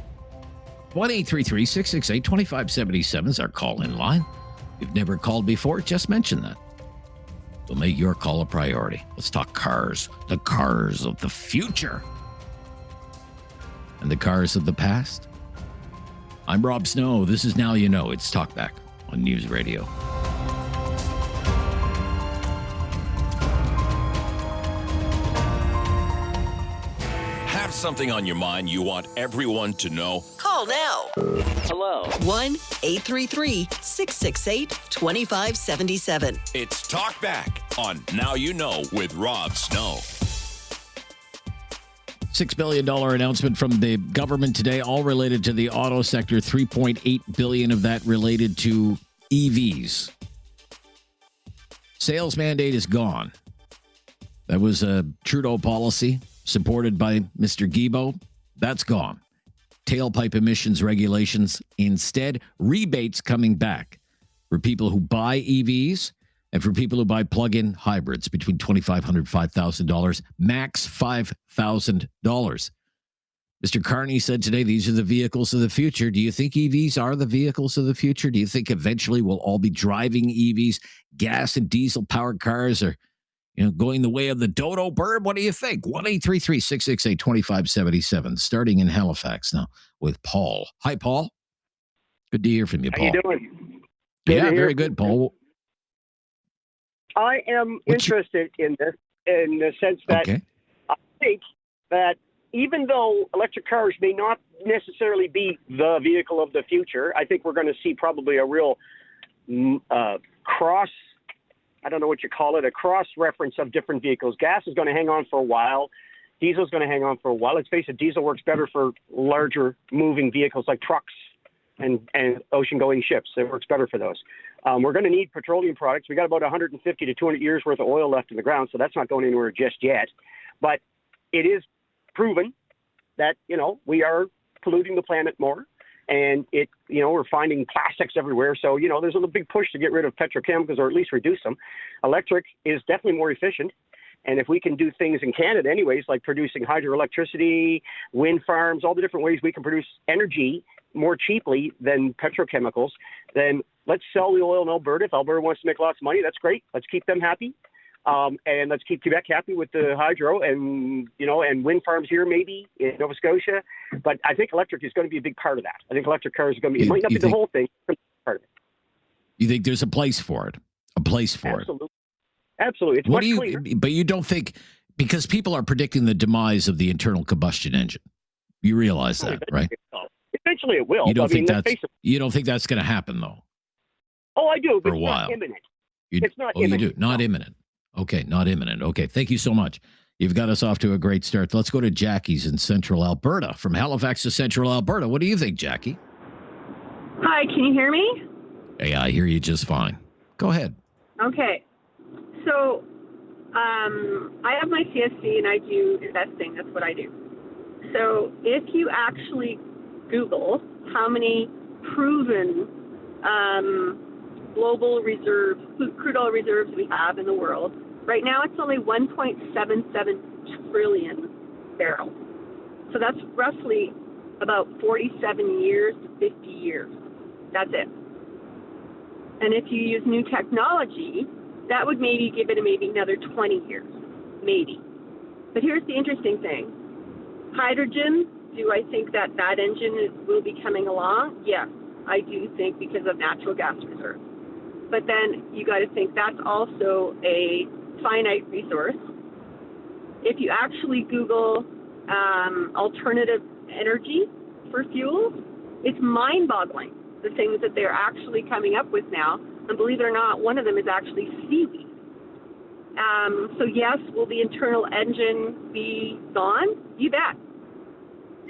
1-833-668-2577 is our call-in line. If you've never called before, just mention that. We'll make your call a priority. Let's talk cars. The cars of the future. And the cars of the past. I'm Rob Snow. This is Now You Know. It's Talkback on News Radio. Have something on your mind you want everyone to know? Call now. Hello. 1-833-668-2577. It's Talkback on Now You Know with Rob Snow. $6 billion announcement from the government today, all related to the auto sector. $3.8 billion of that related to EVs. Sales mandate is gone. That was a Trudeau policy supported by Mr. Guilbeault. That's gone. Tailpipe emissions regulations. Instead, rebates coming back for people who buy EVs and for people who buy plug-in hybrids between $2,500 and $5,000, max $5,000. Mr. Carney said today, these are the vehicles of the future. Do you think EVs are the vehicles of the future? Do you think eventually we'll all be driving EVs? Gas and diesel-powered cars are going the way of the dodo bird? What do you think? 1-833-668-2577, starting in Halifax now with Paul. Hi, Paul. Good to hear from you, Paul. How you doing? Yeah, very good, Paul. I am interested in this in the sense that I think that even though electric cars may not necessarily be the vehicle of the future, I think we're going to see probably a real cross, I don't know what you call it, a cross-reference of different vehicles. Gas is going to hang on for a while. Diesel is going to hang on for a while. Let's face it, diesel works better for larger moving vehicles like trucks and ocean-going ships. It works better for those. We're going to need petroleum products. We got about 150 to 200 years worth of oil left in the ground, so that's not going anywhere just yet. But it is proven that, we are polluting the planet more. And we're finding plastics everywhere. So, there's a big push to get rid of petrochemicals or at least reduce them. Electric is definitely more efficient. And if we can do things in Canada anyways, like producing hydroelectricity, wind farms, all the different ways we can produce energy more cheaply than petrochemicals, then let's sell the oil in Alberta. If Alberta wants to make lots of money, that's great. Let's keep them happy. And let's keep Quebec happy with the hydro and wind farms here maybe in Nova Scotia. But I think electric is going to be a big part of that. I think electric cars are going to be, it might not be the whole thing, but part of it. You think there's a place for it? Absolutely. Absolutely. It's much cleaner. But you don't think, because people are predicting the demise of the internal combustion engine. You realize that, right? Eventually it will. You don't think that's going to happen, though? Oh, I do, but for a while. Not imminent. It's not imminent. You do. Not imminent. Okay, not imminent. Okay, thank you so much. You've got us off to a great start. Let's go to Jackie's in Central Alberta. From Halifax to Central Alberta. What do you think, Jackie? Hi, can you hear me? Hey, I hear you just fine. Go ahead. Okay. So, I have my CSC and I do investing. That's what I do. So, if you actually Google how many proven global reserves, crude oil reserves we have in the world, right now it's only 1.77 trillion barrels. So that's roughly about 47 years to 50 years. That's it. And if you use new technology, that would maybe give it another 20 years, maybe. But here's the interesting thing. Hydrogen, do I think that engine will be coming along? Yes, I do think, because of natural gas reserves. But then you got to think that's also a finite resource. If you actually Google alternative energy for fuels, it's mind-boggling, the things that they're actually coming up with now. And believe it or not, one of them is actually seaweed. So yes, will the internal engine be gone? You bet.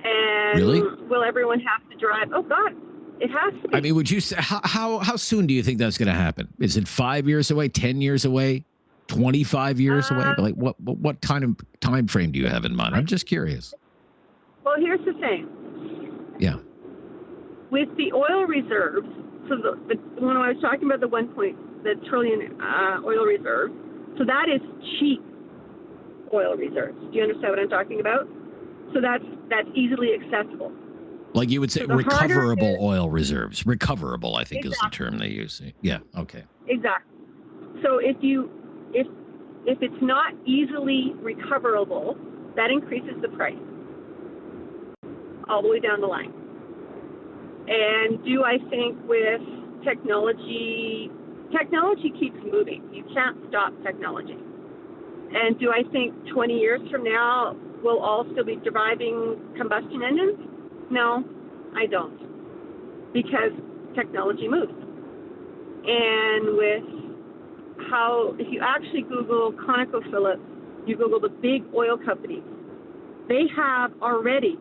And really? Will everyone have to drive? Oh, God. It has to be. I mean, would you say, how soon do you think that's going to happen? Is it 5 years away, 10 years away, 25 years away? Like what kind of time frame do you have in mind? I'm just curious. Well, here's the thing. Yeah. with the oil reserves, so when I was talking about the trillion oil reserve, so that is cheap oil reserves. Do you understand what I'm talking about? So that's easily accessible. Like you would say, recoverable oil reserves. Recoverable, I think, is the term they use. Yeah. Okay. Exactly. So if it's not easily recoverable, that increases the price all the way down the line. And do I think with technology keeps moving. You can't stop technology. And do I think 20 years from now we'll all still be driving combustion engines? No, I don't. Because technology moves. And with if you actually Google ConocoPhillips, you Google the big oil companies, they have already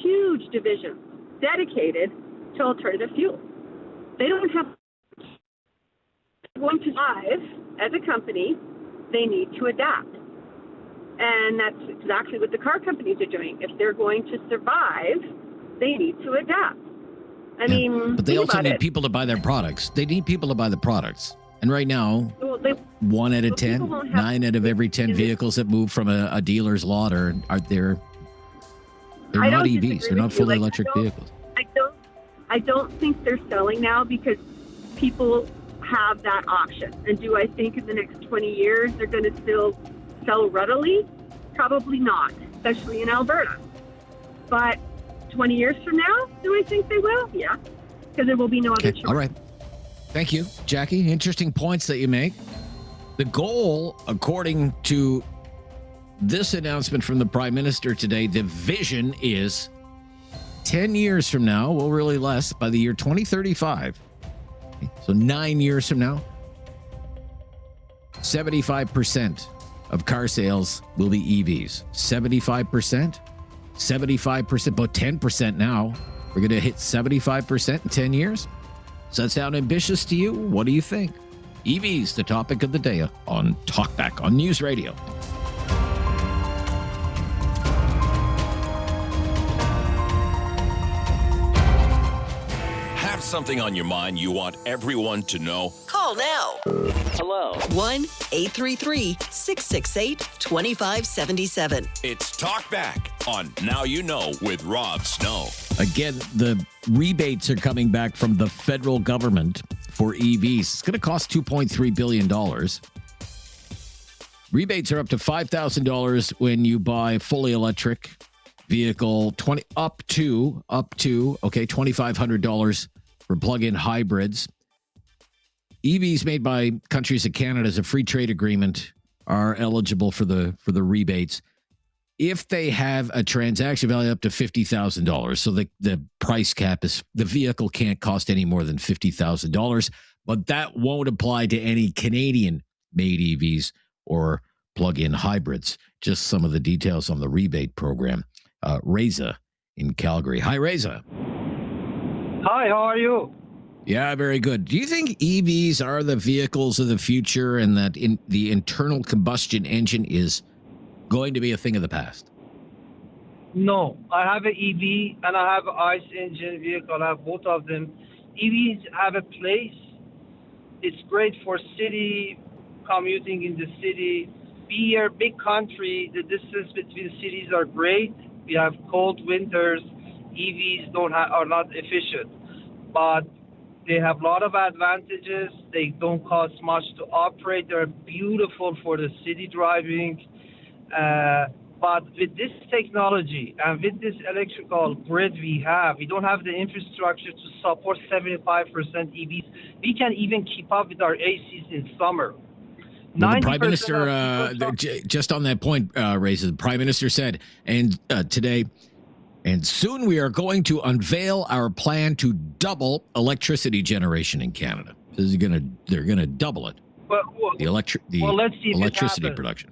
huge divisions dedicated to alternative fuels. They don't have going to survive as a company, they need to adapt. And that's exactly what the car companies are doing. If they're going to survive, they need to adapt. I mean, but they also need people to buy their products. They need people to buy the products. And right now, 1 out of 10, 9 out of every 10 vehicles that move from a dealer's lot they're not EVs. They're not fully electric vehicles. I don't think they're selling now because people have that option. And do I think in the next 20 years they're going to still sell readily? Probably not, especially in Alberta. But 20 years from now, do I think they will? Yeah, because there will be no other choice. All right. Thank you, Jackie. Interesting points that you make. The goal, according to this announcement from the Prime Minister today, the vision is 10 years from now, well, really less, by the year 2035. So 9 years from now, 75% of car sales will be EVs. 75%, about 10% now. We're going to hit 75% in 10 years. Does that sound ambitious to you? What do you think? EVs, the topic of the day on Talkback on News Radio. Have something on your mind you want everyone to know? Call now. Hello. 1-833-668-2577. It's Talkback on Now You Know with Rob Snow. Again, the rebates are coming back from the federal government for EVs. It's going to cost $2.3 billion. Rebates are up to $5,000 when you buy a fully electric vehicle, up to $2,500 for plug-in hybrids. EVs made by countries of Canada as a free trade agreement are eligible for the rebates if they have a transaction value up to $50,000. So the price cap is the vehicle can't cost any more than $50,000, but that won't apply to any Canadian-made EVs or plug-in hybrids. Just some of the details on the rebate program. Reza in Calgary. Hi, Reza. Hi, how are you? Yeah, very good. Do you think EVs are the vehicles of the future and that the internal combustion engine is going to be a thing of the past? No, I have an EV and I have an ICE engine vehicle. I have both of them. EVs have a place. It's great for city commuting in the city. We are a big country. The distance between cities are great. We have cold winters. EVs are not efficient, but they have a lot of advantages. They don't cost much to operate. They're beautiful for the city driving. But with this technology and with this electrical grid we don't have the infrastructure to support 75% EVs. We can even keep up with our ACs in summer. Well, the Prime Minister, just on that point, Reza, the Prime Minister said, today, and soon we are going to unveil our plan to double electricity generation in Canada. They're going to double it. Let's see if electricity it production.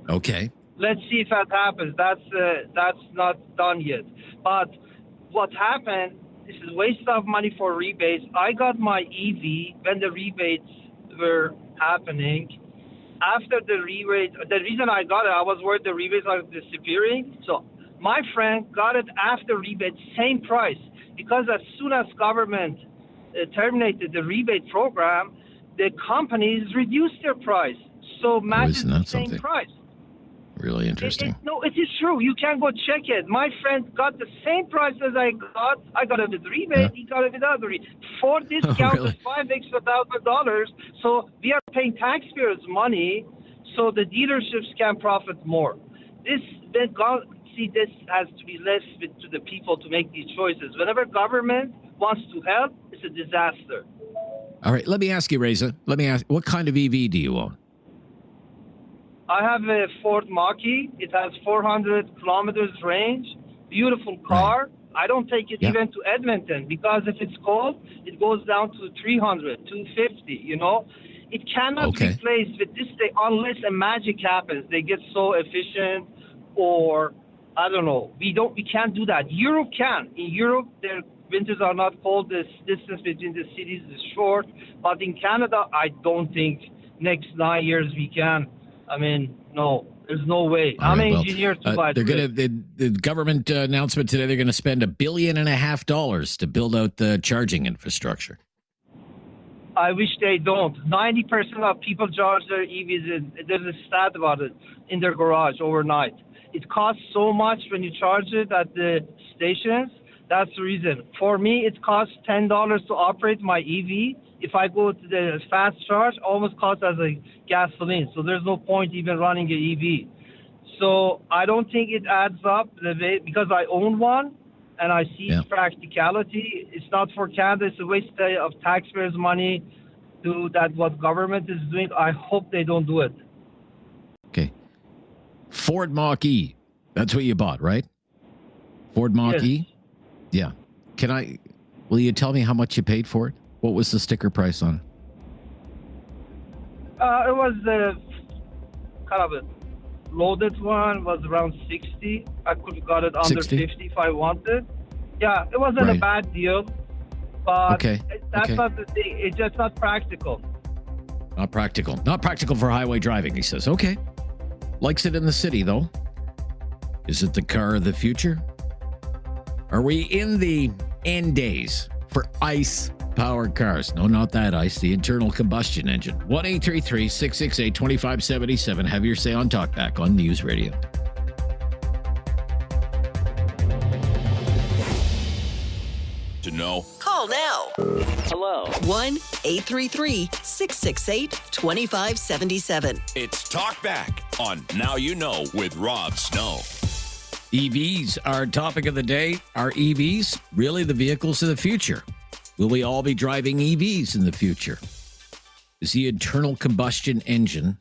Okay. Let's see if that happens. That's not done yet. But what happened? This is waste of money for rebates. I got my EV when the rebates were happening. After the rebate, the reason I got it, I was worried the rebates are disappearing. So my friend got it after rebate, same price. because as soon as government terminated the rebate program, the companies reduced their price. So matches isn't the that same something? price. Really interesting. No, it is true. You can go check it. My friend got the same price as I got. I got it with rebate. He got it without the rebate. 4 discounts really? $5 extra $1,000. So we are paying taxpayers' money, so the dealerships can profit more. This has to be left to the people to make these choices. Whenever government wants to help, it's a disaster. All right, let me ask you, Reza. Let me ask, what kind of EV do you own? I have a Ford Mach-E. It has 400 kilometers range. Beautiful car. Right. I don't take it even to Edmonton because if it's cold, it goes down to 300, 250, you know. It cannot be replaced with this thing unless a magic happens. They get so efficient or, I don't know. We can't do that. Europe can. In Europe, their winters are not cold. The distance between the cities is short. But in Canada, I don't think next 9 years we can. I mean, no, there's no way. I'm an engineer to buy the government announcement today, they're going to spend $1.5 billion to build out the charging infrastructure. I wish they don't. 90% of people charge their EVs. There's a stat about it in their garage overnight. It costs so much when you charge it at the stations. That's the reason. For me, it costs $10 to operate my EV. If I go to the fast charge, almost costs as a gasoline. So there's no point even running an EV. So I don't think it adds up because I own one and I see its practicality. It's not for Canada. It's a waste of taxpayers' money to do that what government is doing. I hope they don't do it. Okay. Ford Mach-E. That's what you bought, right? Ford Mach-E? Yes. Yeah. Will you tell me how much you paid for it? What was the sticker price on? It was kind of a loaded one. Was around 60. I could have got it under 50 if I wanted. Yeah, it wasn't a bad deal, but that's not the thing. It's just not practical. Not practical. Not practical for highway driving, he says. Okay. Likes it in the city, though. Is it the car of the future? Are we in the end days for ICE-powered cars? No, not that ICE, the internal combustion engine. 1-833-668-2577. Have your say on Talkback on News Radio. To know. Call now. Hello. 1-833-668-2577. It's Talkback on Now You Know with Rob Snow. EVs, our topic of the day. Are EVs really the vehicles of the future? Will we all be driving EVs in the future? Is the internal combustion engine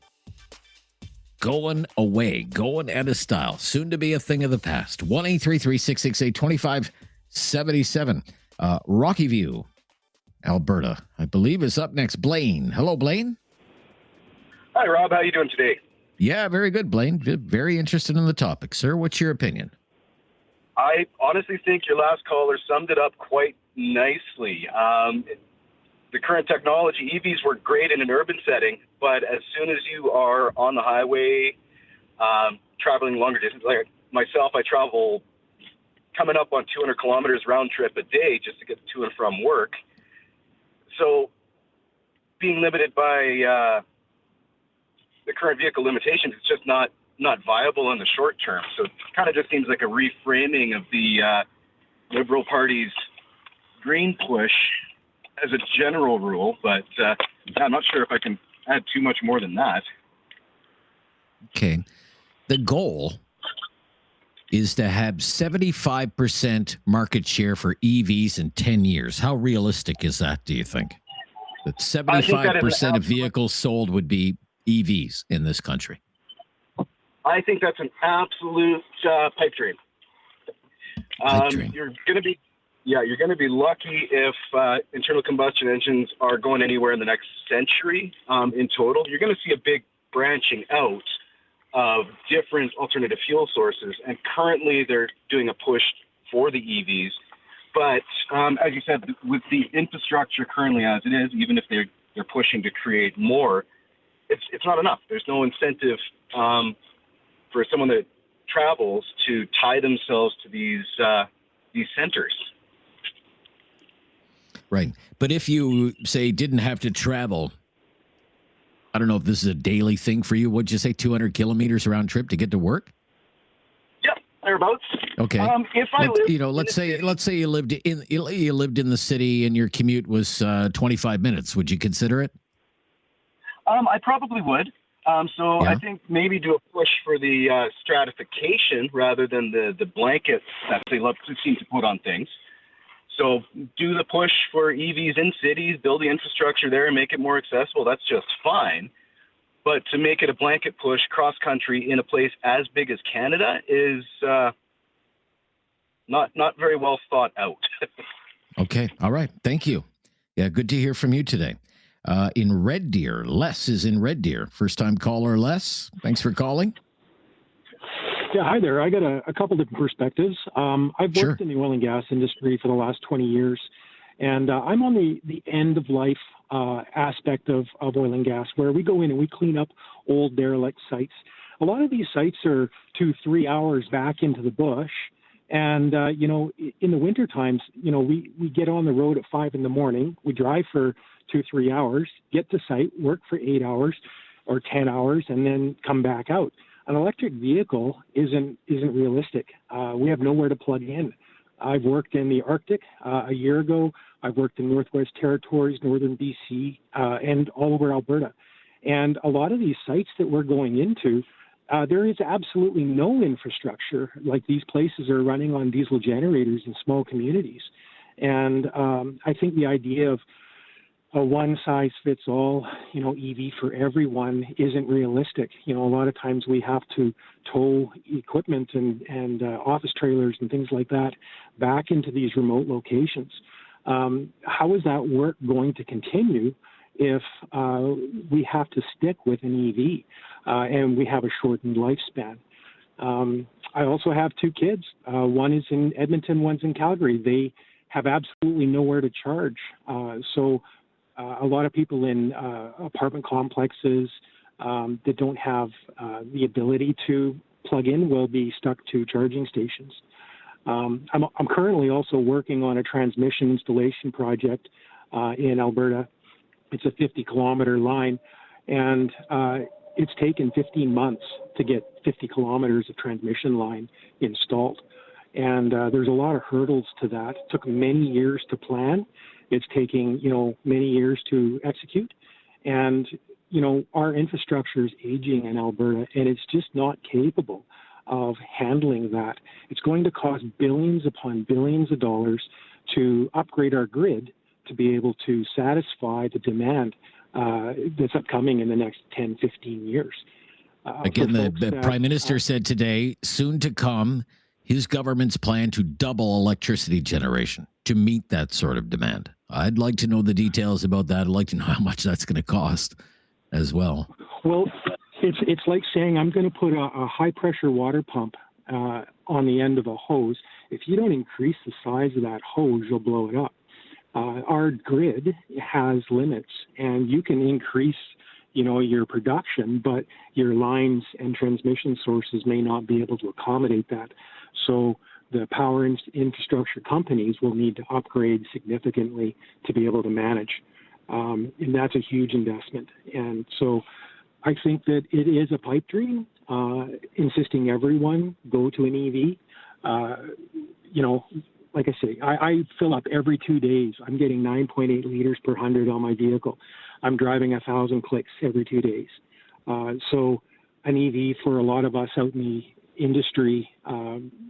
going away, going out of style, soon to be a thing of the past? 1-833-668-2577. Rocky View, Alberta, I believe, is up next. Blaine. Hello, Blaine. Hi, Rob. How are you doing today? Yeah, very good, Blaine. Very interested in the topic, sir. What's your opinion? I honestly think your last caller summed it up quite nicely. The current technology, EVs work great in an urban setting, but as soon as you are on the highway, traveling longer distance, like myself, I travel coming up on 200 kilometers round trip a day just to get to and from work. So being limited by the current vehicle limitations, it's just not viable in the short term. So it kind of just seems like a reframing of the Liberal Party's green push as a general rule, but I'm not sure if I can add too much more than that. Okay. The goal is to have 75% market share for EVs in 10 years. How realistic is that, do you think? That 75% of vehicles sold would be EVs in this country? I think that's an absolute pipe dream. You're going to be lucky if internal combustion engines are going anywhere in the next century in total. You're going to see a big branching out of different alternative fuel sources, and currently they're doing a push for the EVs. But as you said, with the infrastructure currently as it is, even if they're pushing to create more, it's not enough. There's no incentive for someone that travels to tie themselves to these centers. Right. But if you, say, didn't have to travel, I don't know if this is a daily thing for you. What'd you say, 200 kilometers round trip to get to work? Yep, thereabouts. Okay. If I lived, let's say you lived in the city and your commute was 25 minutes. Would you consider it? I probably would. I think maybe do a push for the stratification rather than the blanket that they love to seem to put on things. So do the push for EVs in cities, build the infrastructure there and make it more accessible. That's just fine. But to make it a blanket push cross-country in a place as big as Canada is not very well thought out. Okay. All right. Thank you. Yeah, good to hear from you today. In Red Deer, Les is in Red Deer. First-time caller, Les. Thanks for calling. Yeah, hi there. I got a couple different perspectives. I've worked in the oil and gas industry for the last 20 years, and I'm on the end of life aspect of oil and gas, where we go in and we clean up old derelict sites. A lot of these sites are 2-3 hours back into the bush, and in the winter times, we get on the road at 5 a.m. We drive for 2-3 hours, get to site, work for 8 hours or 10 hours, and then come back out. An electric vehicle isn't realistic. We have nowhere to plug in. I've worked in the Arctic a year ago. I've worked in Northwest Territories, Northern BC, and all over Alberta. And a lot of these sites that we're going into, there is absolutely no infrastructure. Like, these places are running on diesel generators in small communities. And I think the idea of a one-size-fits-all, EV for everyone isn't realistic. A lot of times we have to tow equipment and office trailers and things like that back into these remote locations. How is that work going to continue if we have to stick with an EV and we have a shortened lifespan? I also have 2 kids. One is in Edmonton, one's in Calgary. They have absolutely nowhere to charge. So a lot of people in apartment complexes that don't have the ability to plug in will be stuck to charging stations. I'm currently also working on a transmission installation project in Alberta. It's a 50-kilometer line, and it's taken 15 months to get 50 kilometers of transmission line installed. And there's a lot of hurdles to that. It took many years to plan. It's taking, many years to execute. And, our infrastructure is aging in Alberta, and it's just not capable of handling that. It's going to cost billions upon billions of dollars to upgrade our grid to be able to satisfy the demand that's upcoming in the next 10, 15 years. Again, the Prime Minister said today, soon to come, his government's plan to double electricity generation to meet that sort of demand. I'd like to know the details about that. I'd like to know how much that's going to cost as well. Well, it's like saying I'm going to put a high-pressure water pump on the end of a hose. If you don't increase the size of that hose, you'll blow it up. Our grid has limits, and you can increase your production, but your lines and transmission sources may not be able to accommodate that. So the power infrastructure companies will need to upgrade significantly to be able to manage. And that's a huge investment. And so I think that it is a pipe dream, insisting everyone go to an EV. Like I say, I fill up every 2 days. I'm getting 9.8 liters per 100 on my vehicle. I'm driving 1,000 clicks every 2 days. So an EV for a lot of us out in the industry,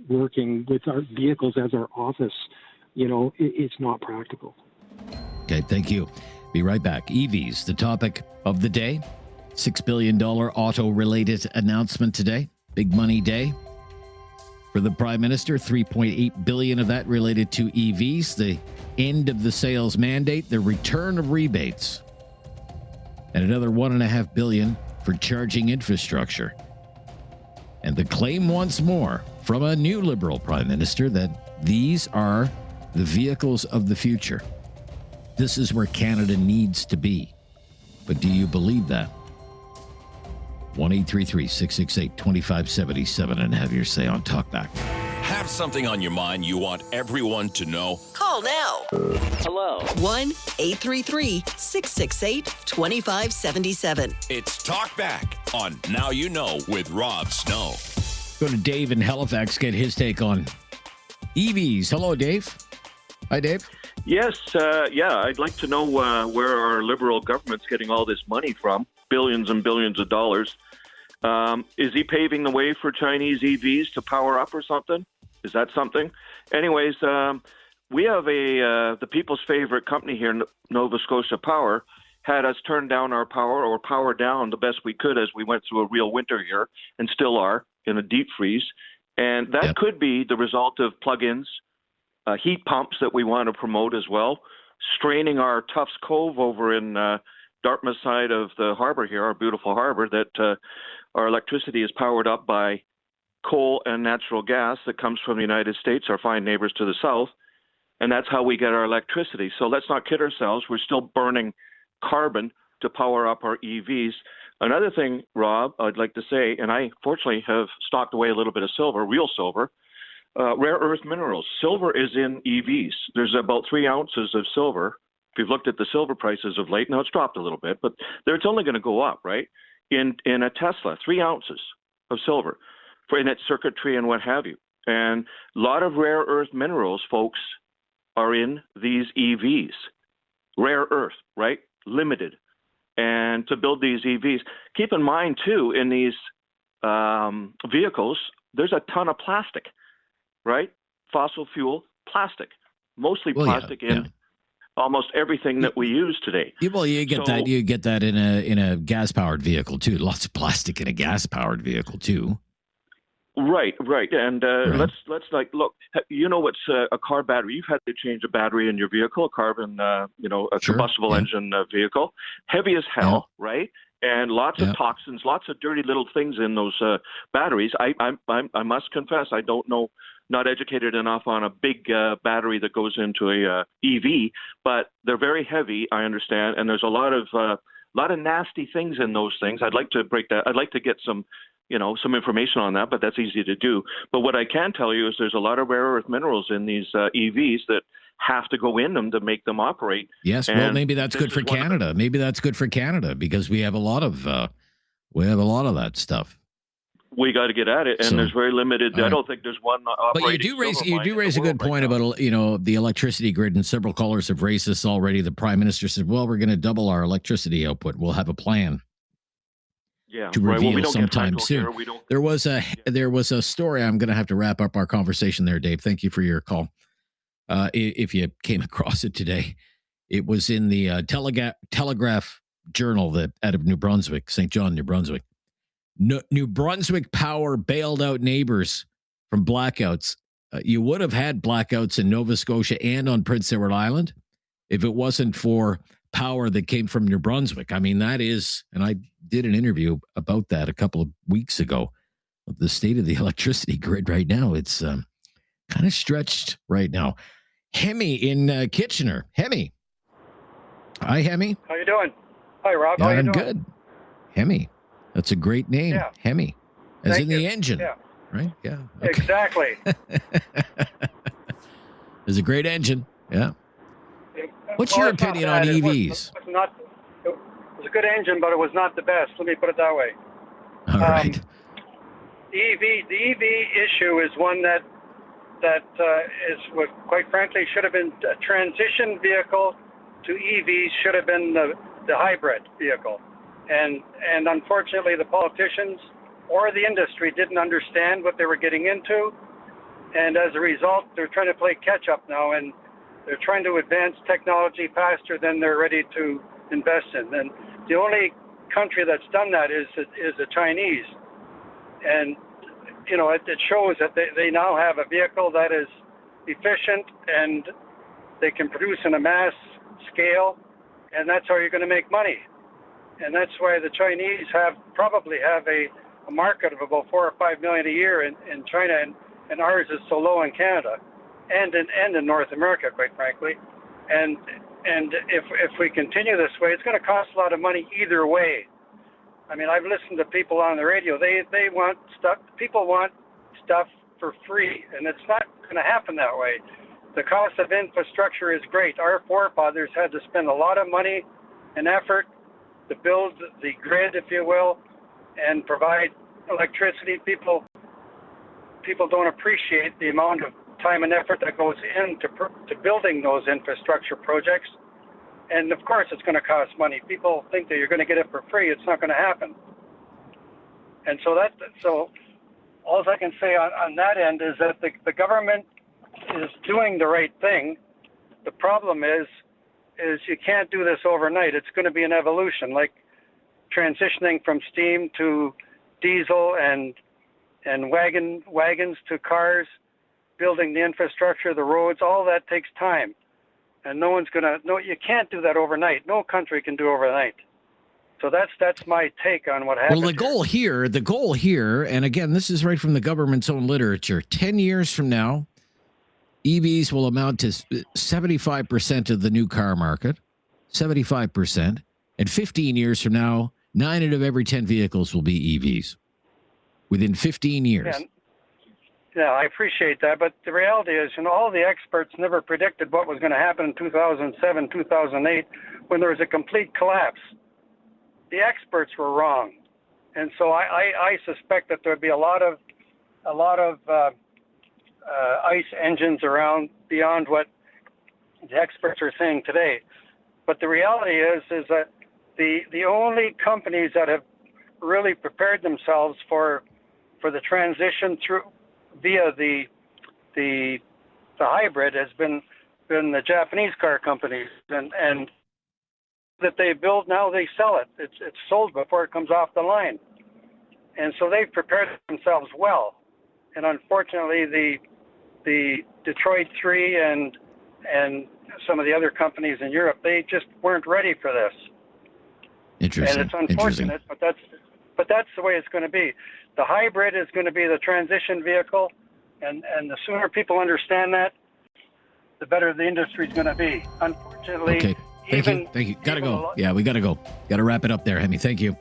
working with our vehicles as our office, it's not practical. Okay, thank you. Be right back. EVs, the topic of the day. $6 billion auto-related announcement today. Big money day for the Prime Minister. $3.8 billion of that related to EVs, the end of the sales mandate, the return of rebates, and another $1.5 billion for charging infrastructure. And the claim once more from a new Liberal Prime Minister that these are the vehicles of the future. This is where Canada needs to be. But do you believe that? 1-833-668-2577 and have your say on Talkback. Have something on your mind you want everyone to know? Call now. Hello. 1-833-668-2577. It's Talkback on Now You Know with Rob Snow. Go to Dave in Halifax, get his take on EVs. Hello, Dave. Hi, Dave. Yes, I'd like to know where our Liberal government's getting all this money from, billions and billions of dollars. Is he paving the way for Chinese EVs to power up or something? Is that something? Anyways, we have the people's favorite company here, Nova Scotia Power, had us turn down our power or power down the best we could as we went through a real winter here and still are in a deep freeze. And that could be the result of plug-ins, heat pumps that we want to promote as well, straining our Tufts Cove over in Dartmouth side of the harbor here, our beautiful harbor, that our electricity is powered up by coal and natural gas that comes from the United States, our fine neighbors to the south, and that's how we get our electricity. So let's not kid ourselves. We're still burning carbon to power up our EVs. Another thing, Rob, I'd like to say, and I fortunately have stocked away a little bit of silver, real silver, rare earth minerals. Silver is in EVs. There's about 3 ounces of silver. If you've looked at the silver prices of late, now it's dropped a little bit, but it's only going to go up, right? In a Tesla, 3 ounces of silver in its circuitry and what have you. And a lot of rare earth minerals, folks, are in these EVs. Rare earth, right? Limited. And to build these EVs, keep in mind, too, in these vehicles, there's a ton of plastic, right? Fossil fuel plastic, mostly plastic in almost everything that we use today. Well, you get that. You get that in a gas-powered vehicle too. Lots of plastic in a gas-powered vehicle too. Right. And let's look. You know what's a car battery? You've had to change a battery in your vehicle, a carbon, a combustible engine vehicle, heavy as hell, right? And lots of toxins, lots of dirty little things in those batteries. I must confess, I don't know, not educated enough on a big battery that goes into a EV, but they're very heavy, I understand, and there's a lot of nasty things in those things. I'd like to break that. I'd like to get some information on that, but that's easy to do. But what I can tell you is there's a lot of rare earth minerals in these EVs that have to go in them to make them operate. Yes, well, maybe that's good for Canada. Maybe that's good for Canada because we have a lot of that stuff. We got to get at it, and there's very limited. I don't think there's one operating. But you do raise a good point about the electricity grid, and several callers have raised this already. The Prime Minister said, "Well, we're going to double our electricity output. We'll have a plan." To reveal sometime soon. There was a story. I'm going to have to wrap up our conversation there, Dave. Thank you for your call. If you came across it today, it was in the Telegraph Journal out of New Brunswick, St. John, New Brunswick. New Brunswick Power bailed out neighbors from blackouts. You would have had blackouts in Nova Scotia and on Prince Edward Island if it wasn't for power that came from New Brunswick. I mean, that is, and I did an interview about that a couple of weeks ago. The state of the electricity grid right now, it's kind of stretched right now. Hemi in Kitchener. Hemi. Hi, Hemi. How you doing? Hi, Rob. Yeah, How you I'm doing? good. Hemi. That's a great name. Yeah. Hemi. As in the engine. Yeah. Right? Yeah. Okay. Exactly. There's a great engine. Yeah. What's your opinion on EVs? It was a good engine, but it was not the best. Let me put it that way. All right. The EV issue is one that is what, quite frankly, should have been a transition vehicle to EVs. Should have been the hybrid vehicle, and unfortunately, the politicians or the industry didn't understand what they were getting into, and as a result, they're trying to play catch up now, and they're trying to advance technology faster than they're ready to invest in. And the only country that's done that is the Chinese. And, it shows that they now have a vehicle that is efficient and they can produce in a mass scale, and that's how you're going to make money. And that's why the Chinese probably have a market of about 4 or 5 million a year in China, and ours is so low in Canada. And in North America, quite frankly, and if we continue this way, it's going to cost a lot of money either way. I mean, I've listened to people on the radio. They want stuff. People want stuff for free, and it's not going to happen that way. The cost of infrastructure is great. Our forefathers had to spend a lot of money and effort to build the grid, if you will, and provide electricity. People don't appreciate the amount of time and effort that goes into building those infrastructure projects. And of course, it's going to cost money. People think that you're going to get it for free. It's not going to happen. And so all I can say on that end is that the government is doing the right thing. The problem is you can't do this overnight. It's going to be an evolution, like transitioning from steam to diesel and wagons to cars, building the infrastructure, the roads. All that takes time, and you can't do that overnight. No country can do overnight. So that's my take on what happened. Well, the goal here, and again, this is right from the government's own literature. 10 years from now, EVs will amount to 75% of the new car market, 75%. And 15 years from now, 9 out of every 10 vehicles will be EVs within 15 years. Yeah, I appreciate that. But the reality is, all the experts never predicted what was going to happen in 2007, 2008, when there was a complete collapse. The experts were wrong. And so I suspect that there'd be a lot of ICE engines around beyond what the experts are saying today. But the reality is that the only companies that have really prepared themselves for the transition through via the hybrid has been the Japanese car companies, and that they build now, they sell it. It's sold before it comes off the line, and so they've prepared themselves well. And unfortunately, the Detroit 3 and some of the other companies in Europe, they just weren't ready for this. Interesting. And it's unfortunate, but that's the way it's going to be. The hybrid is going to be the transition vehicle, and the sooner people understand that, the better the industry is going to be. Unfortunately, okay. Thank you. Gotta go. Yeah, we gotta go. Gotta wrap it up there, Hemi. Thank you.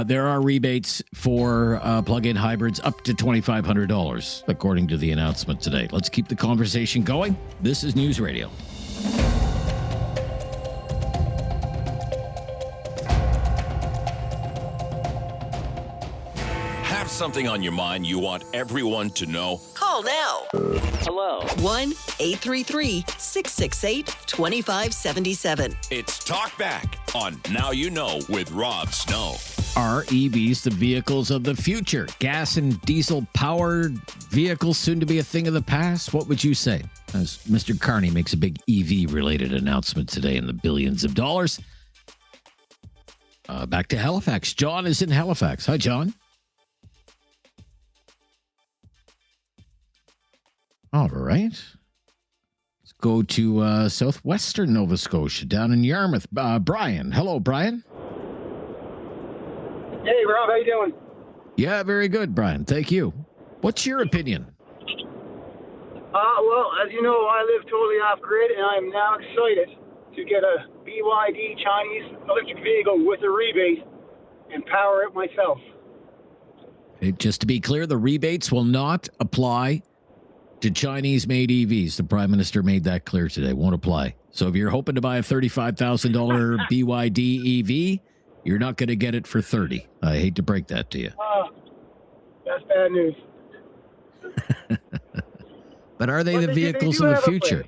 There are rebates for plug-in hybrids up to $2,500, according to the announcement today. Let's keep the conversation going. This is News Radio. Have something on your mind you want everyone to know? Call now. Hello. 1-833-668-2577. It's Talkback on Now You Know with Rob Snow. Are EVs the vehicles of the future? Gas and diesel-powered vehicles soon to be a thing of the past? What would you say? As Mr. Carney makes a big EV-related announcement today in the billions of dollars. Back to Halifax. John is in Halifax. Hi, John. All right. Let's go to southwestern Nova Scotia, down in Yarmouth. Brian. Hello, Brian. Hey, Rob. How you doing? Yeah, very good, Brian. Thank you. What's your opinion? Well, as you know, I live totally off-grid, and I'm now excited to get a BYD Chinese electric vehicle with a rebate and power it myself. Just to be clear, the rebates will not apply to Chinese-made EVs. The Prime Minister made that clear today. Won't apply. So if you're hoping to buy a $35,000 BYD EV, you're not going to get it for $30,000. I hate to break that to you. That's bad news. But are they the vehicles of the future?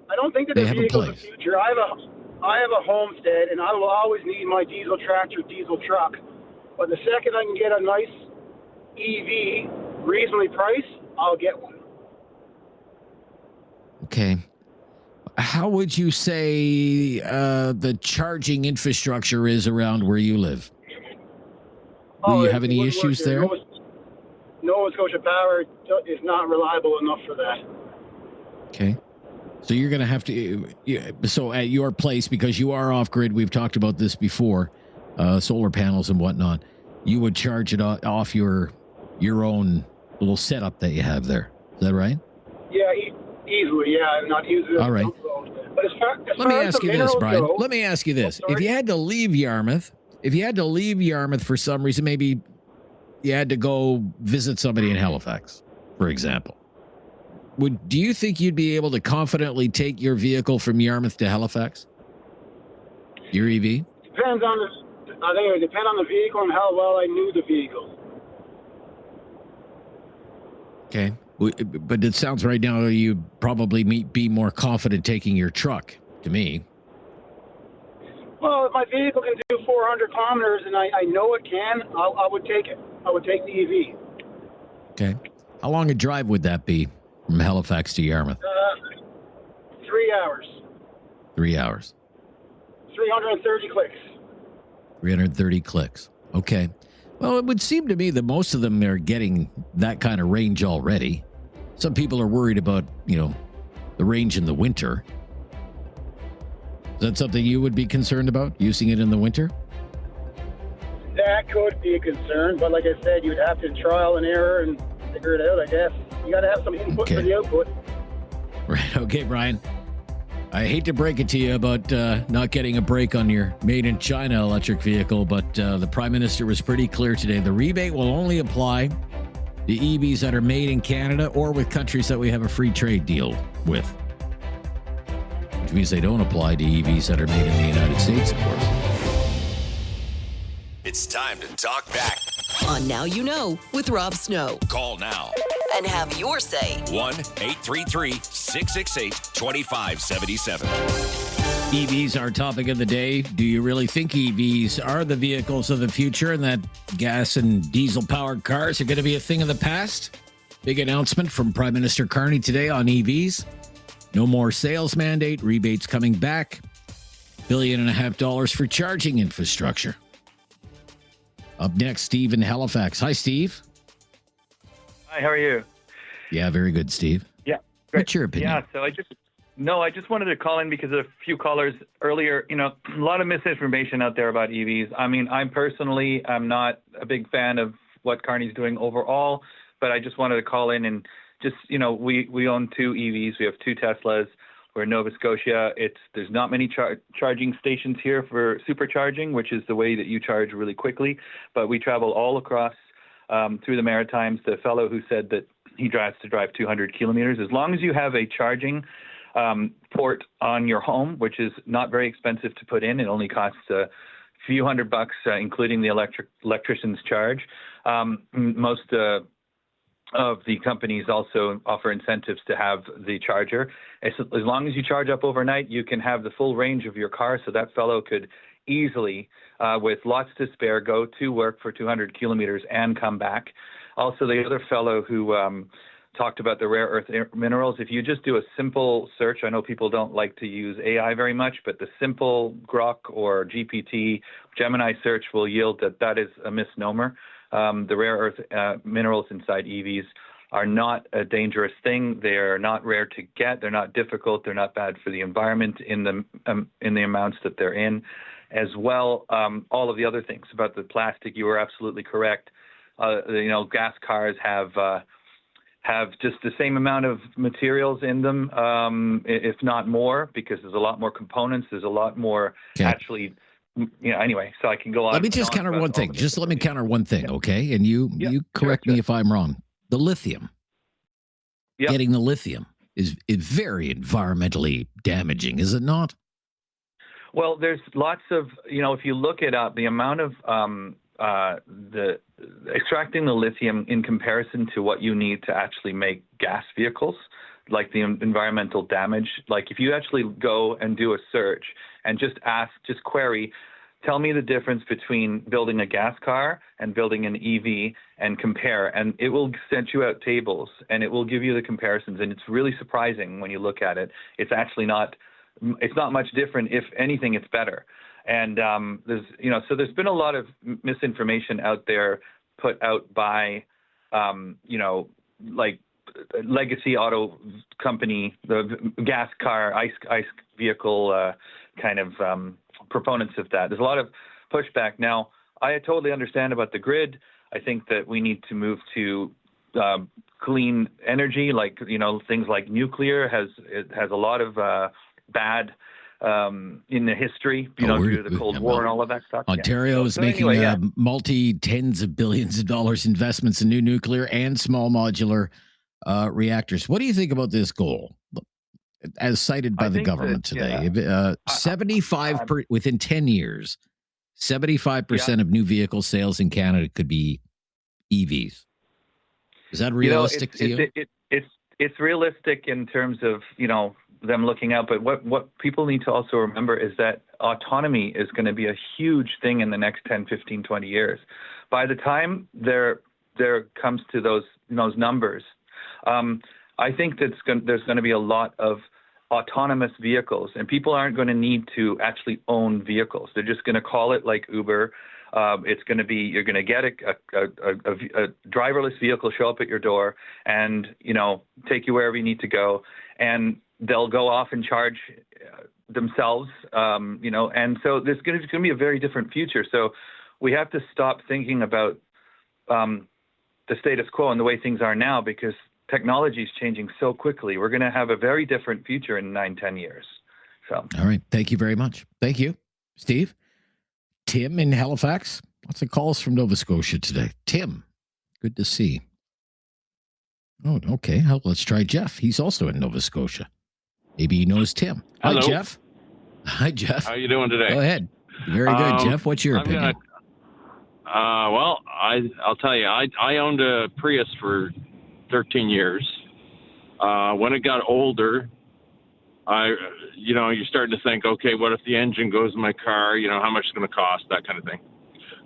I don't think that they're vehicles of the future. I have a homestead, and I will always need my diesel tractor, diesel truck. But the second I can get a nice EV, reasonably priced, I'll get one. Okay. How would you say the charging infrastructure is around where you live? Do you have any issues there? Nova Scotia Power is not reliable enough for that. Okay. So you're going to have to, so at your place, because you are off-grid, we've talked about this before, solar panels and whatnot, you would charge it off your own little setup that you have there. Is that right? Yeah, easily. Yeah, I'm not using it. All right. But Let me ask you this, Brian. Let me ask you this. If you had to leave Yarmouth for some reason, maybe you had to go visit somebody in Halifax, for example. Do you think you'd be able to confidently take your vehicle from Yarmouth to Halifax? Your EV? Depends on I think it would depend on the vehicle and how well I knew the vehicle. Okay. But it sounds right now you'd probably be more confident taking your truck, to me. Well, if my vehicle can do 400 kilometers and I know it can, I would take it. I would take the EV. Okay. How long a drive would that be from Halifax to Yarmouth? 3 hours. 3 hours. 330 clicks. 330 clicks. Okay. Well, it would seem to me that most of them are getting that kind of range already. Some people are worried about, the range in the winter. Is that something you would be concerned about, using it in the winter? That could be a concern, but like I said, you'd have to trial and error and figure it out, I guess. You got to have some input for the output. Right. Okay, Brian. I hate to break it to you about not getting a break on your made-in-China electric vehicle, but the Prime Minister was pretty clear today. The rebate will only apply to EVs that are made in Canada or with countries that we have a free trade deal with, which means they don't apply to EVs that are made in the United States, of course. It's time to talk back. On Now You Know with Rob Snow. Call now And have your say. 1-833-668-2577. EVs are our topic of the day. Do you really think EVs are the vehicles of the future and that gas and diesel-powered cars are going to be a thing of the past? Big announcement from Prime Minister Carney today on EVs. No more sales mandate, rebates coming back, $1.5 billion for charging infrastructure. Up next, Steve in Halifax. Hi, Steve. Hi, how are you? Yeah, very good, Steve. Yeah, great. What's your opinion? Yeah, so I just wanted to call in because of a few callers earlier. A lot of misinformation out there about EVs. I mean, I'm not a big fan of what Carney's doing overall, but I just wanted to call in and just, we own 2 EVs. We have 2 Teslas. We're in Nova Scotia. There's not many charging stations here for supercharging, which is the way that you charge really quickly. But we travel all across through the Maritimes. The fellow who said that he has to drive 200 kilometers, as long as you have a charging port on your home, which is not very expensive to put in. It only costs a few $100, including the electrician's charge. Most of the companies also offer incentives to have the charger. As long as you charge up overnight, you can have the full range of your car. So that fellow could easily, with lots to spare, go to work for 200 kilometers and come back. Also, the other fellow who talked about the rare earth minerals, if you just do a simple search, I know people don't like to use AI very much, but the simple Grok or GPT Gemini search will yield that is a misnomer. The rare earth minerals inside EVs are not a dangerous thing. They're not rare to get. They're not difficult. They're not bad for the environment in the amounts that they're in. As well, all of the other things about the plastic, you are absolutely correct. Gas cars have just the same amount of materials in them, if not more, because there's a lot more components. There's a lot more actually. Anyway, so I can go on. Let me just counter one thing. Just let me counter one thing, okay? And you correct me if I'm wrong. The lithium. Getting the lithium is very environmentally damaging, is it not? Well, there's lots of, if you look it up, the amount of the extracting the lithium in comparison to what you need to actually make gas vehicles, like the environmental damage. Like if you actually go and do a search and just query, tell me the difference between building a gas car and building an EV and compare, and it will send you out tables and it will give you the comparisons. And it's really surprising when you look at it. It's actually not much different. If anything, it's better. And so there's been a lot of misinformation out there put out by, like legacy auto company, the gas car, ICE vehicle kind of proponents of that. There's a lot of pushback. Now, I totally understand about the grid. I think that we need to move to clean energy, like things like nuclear has a lot of bad in the history, due to the Cold War and all of that stuff. Ontario is making multi-tens of billions of dollars investments in new nuclear and small modular reactors. What do you think about this goal, as cited by the government today? 75 within 10 years, 75% of new vehicle sales in Canada could be EVs. Is that realistic to you? It's realistic in terms of them looking out, but what people need to also remember is that autonomy is going to be a huge thing in the next 10, 15, 20 years. By the time there comes to those numbers, I think there's going to be a lot of autonomous vehicles, and people aren't going to need to actually own vehicles. They're just going to call it like Uber. It's going to be, you're going to get a driverless vehicle show up at your door and, take you wherever you need to go. And they'll go off and charge themselves, and so there's going to be a very different future. So we have to stop thinking about the status quo and the way things are now, because technology is changing so quickly. We're going to have a very different future in 9-10 years. So, all right. Thank you very much. Thank you, Steve. Tim in Halifax. Lots of calls from Nova Scotia today. Tim, good to see. Oh, okay. Let's try Jeff. He's also in Nova Scotia. Maybe he knows Tim. Hello. Hi, Jeff. Hi, Jeff. How are you doing today? Go ahead. Very good, Jeff. What's your opinion? I'll tell you, I owned a Prius for 13 years. When it got older, you're starting to think, okay, what if the engine goes in my car? How much it's going to cost, that kind of thing.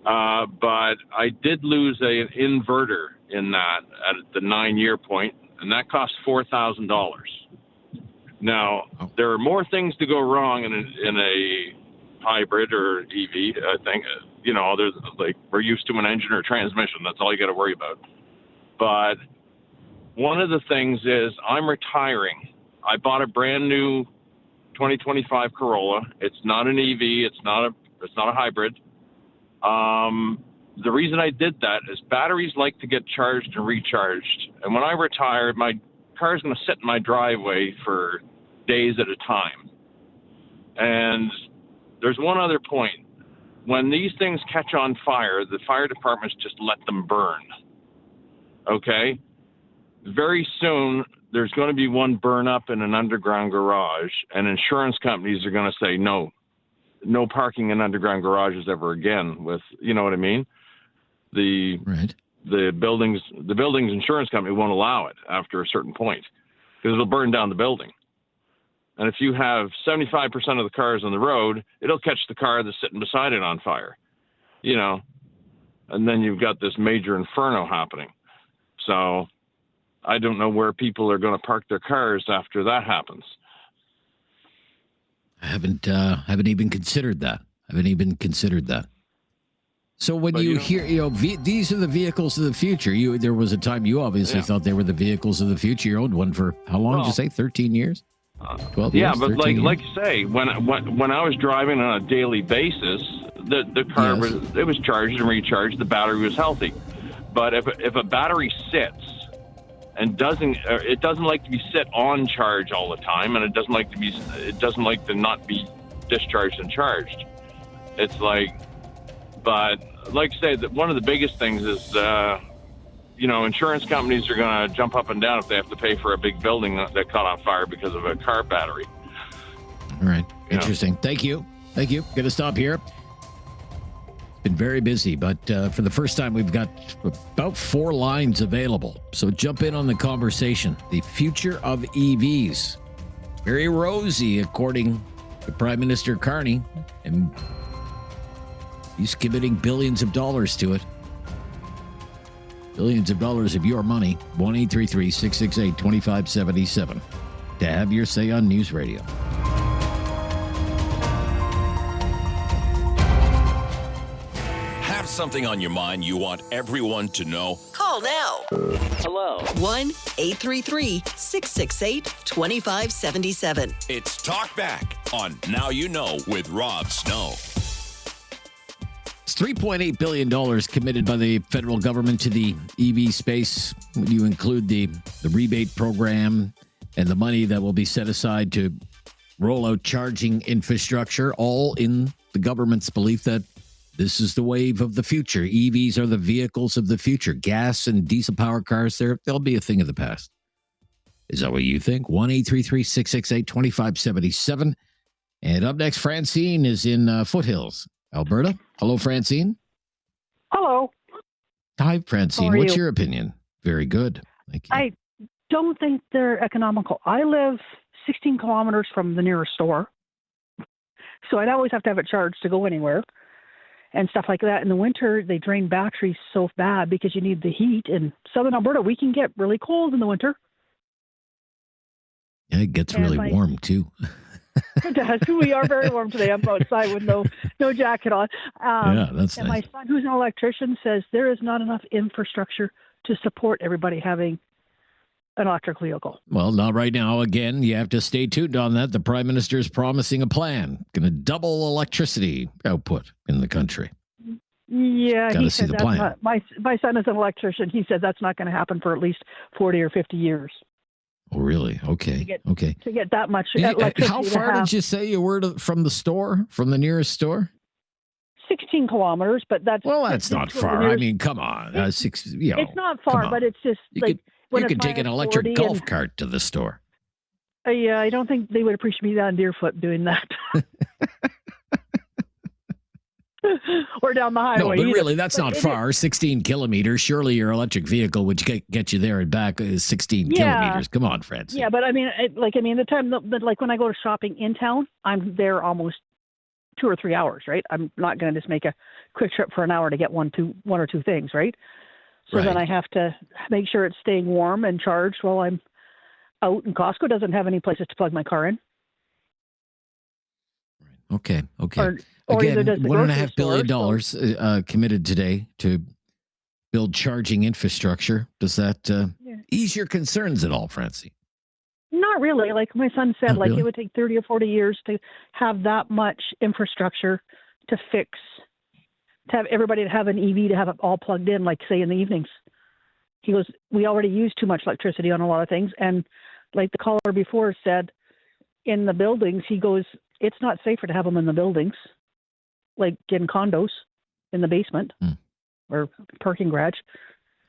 But I did lose an inverter in that at the 9-year point, and that cost $4,000. Now, there are more things to go wrong in a hybrid or EV, I think. There's we're used to an engine or transmission. That's all you got to worry about. But one of the things is I'm retiring. I bought a brand new 2025 Corolla. It's not an EV. It's not a hybrid. The reason I did that is batteries like to get charged and recharged. And when I retire, my car is going to sit in my driveway for days at a time. And there's one other point. When these things catch on fire, the fire departments just let them burn. Okay? Very soon, there's going to be one burn up in an underground garage, and insurance companies are going to say, no parking in underground garages ever again with, you know what I mean? The building's insurance company won't allow it after a certain point because it'll burn down the building. And if you have 75% of the cars on the road, it'll catch the car that's sitting beside it on fire, and then you've got this major inferno happening. So I don't know where people are going to park their cars after that happens. I haven't even considered that. So when you hear, these are the vehicles of the future. There was a time you obviously thought they were the vehicles of the future. You owned one for how long did you say? 13 years? 12 years? Yeah, but like you say, when I was driving on a daily basis, the car was charged and recharged. The battery was healthy. But if a battery sits and it doesn't like to be sit on charge all the time, and it doesn't like to not be discharged and charged. It's but like I say, that one of the biggest things is, insurance companies are going to jump up and down if they have to pay for a big building that caught on fire because of a car battery. All right. Interesting. Thank you. Going to stop here. Been very busy, but for the first time, we've got about 4 lines available. So jump in on the conversation. The future of EVs. Very rosy, according to Prime Minister Carney. And he's committing billions of dollars to it. Billions of dollars of your money. 1-833-668-2577 to have your say on News Radio. Have something on your mind you want everyone to know? Call now. Hello. 1-833-668-2577. It's Talkback on Now You Know with Rob Snow. It's $3.8 billion committed by the federal government to the EV space. When you include the rebate program and the money that will be set aside to roll out charging infrastructure, all in the government's belief that this is the wave of the future. EVs are the vehicles of the future. Gas and diesel power cars, they'll be a thing of the past. Is that what you think? 1-833-668-2577. And up next, Francine is in Foothills, Alberta. Hello, Francine. Hello. Hi, Francine. What's your opinion? Very good. Thank you. I don't think they're economical. I live 16 kilometers from the nearest store, so I'd always have to have it charged to go anywhere and stuff like that. In the winter, they drain batteries so bad because you need the heat. In southern Alberta, we can get really cold in the winter. Yeah, it gets really warm, too. It does. We are very warm today. I'm outside with no jacket on. Yeah, that's and nice. My son, who's an electrician, says there is not enough infrastructure to support everybody having an electric vehicle. Well, not right now. Again, you have to stay tuned on that. The Prime Minister is promising a plan. Going to double electricity output in the country. Yeah, Gotta he see said the that's plan. not, my son is an electrician. He said that's not going to happen for at least 40 or 50 years. Oh, really? Okay. Okay. To get that much electricity. How far did you say you were from the store, from the nearest store? 16 kilometers, but that's... Well, that's not far. I mean, come on. It's not far, but it's just you could take an electric golf cart to the store. Yeah, I don't think they would appreciate me on Deerfoot doing that. Or down the highway. No, but either. really, that's not far. 16 kilometers. Surely your electric vehicle would get you there and back 16 kilometers. Come on, Francis. Yeah, but I mean, the time like when I go to shopping in town, I'm there almost 2 or 3 hours, right? I'm not going to just make a quick trip for an hour to get one or two things, right? So then I have to make sure it's staying warm and charged while I'm out. And Costco doesn't have any places to plug my car in. Okay. Or Again, does the $1.5 grocery billion store, committed today to build charging infrastructure. Does that ease your concerns at all, Francie? Not really. Like my son said, Not really? it would take 30 or 40 years to have that much infrastructure to have everybody to have an EV, to have it all plugged in, like say in the evenings. He goes, we already use too much electricity on a lot of things. And like the caller before said, in the buildings, he goes, it's not safer to have them in the buildings, like in condos in the basement or parking garage.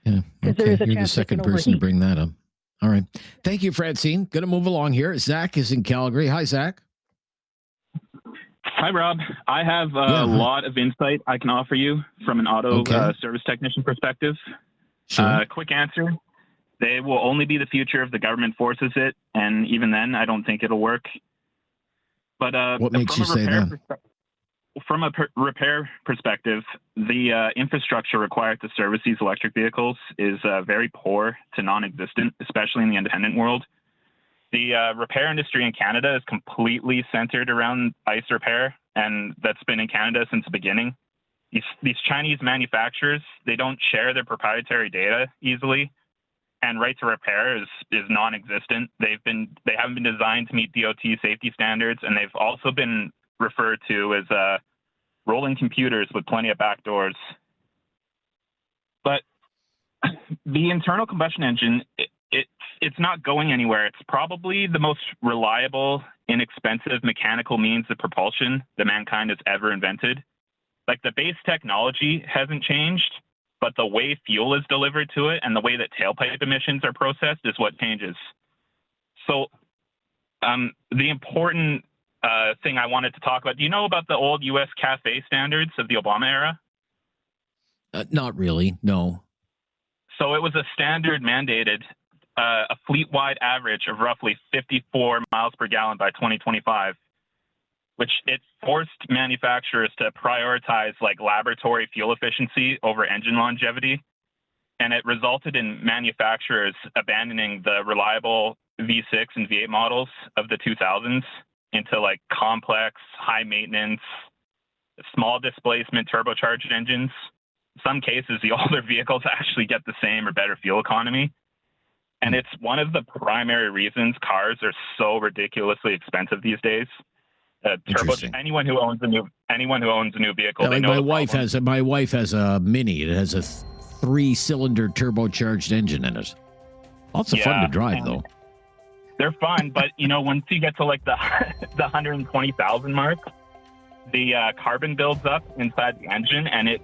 Yeah. There is a You're the chance second it can person to overheat. bring that up. All right. Thank you, Francine. Going to move along here. Zach is in Calgary. Hi, Zach. Hi, Rob. I have a lot of insight I can offer you from an auto service technician perspective. Sure. Quick answer. They will only be the future if the government forces it, and even then, I don't think it'll work. But What makes you say that? From a repair perspective, the infrastructure required to service these electric vehicles is very poor to non-existent, especially in the independent world. The repair industry in Canada is completely centered around ICE repair, and that's been in Canada since the beginning. These Chinese manufacturers, they don't share their proprietary data easily, and right to repair is non-existent. They haven't been designed to meet DOT safety standards, and they've also been referred to as rolling computers with plenty of backdoors. But the internal combustion engine, it's not going anywhere. It's probably the most reliable, inexpensive mechanical means of propulsion that mankind has ever invented. Like, the base technology hasn't changed, but the way fuel is delivered to it and the way that tailpipe emissions are processed is what changes. So the important thing I wanted to talk about, do you know about the old U.S. CAFE standards of the Obama era? Not really, no. So it was a standard mandated a fleet-wide average of roughly 54 miles per gallon by 2025, which it forced manufacturers to prioritize like laboratory fuel efficiency over engine longevity. And it resulted in manufacturers abandoning the reliable V6 and V8 models of the 2000s into like complex, high maintenance, small displacement turbocharged engines. In some cases, the older vehicles actually get the same or better fuel economy. And it's one of the primary reasons cars are so ridiculously expensive these days. Anyone who owns a new vehicle, they know my wife has a Mini. It has a 3-cylinder turbocharged engine in it. Lots of fun to drive, though. They're fun, but once you get to like the 120,000 mark, the carbon builds up inside the engine, and it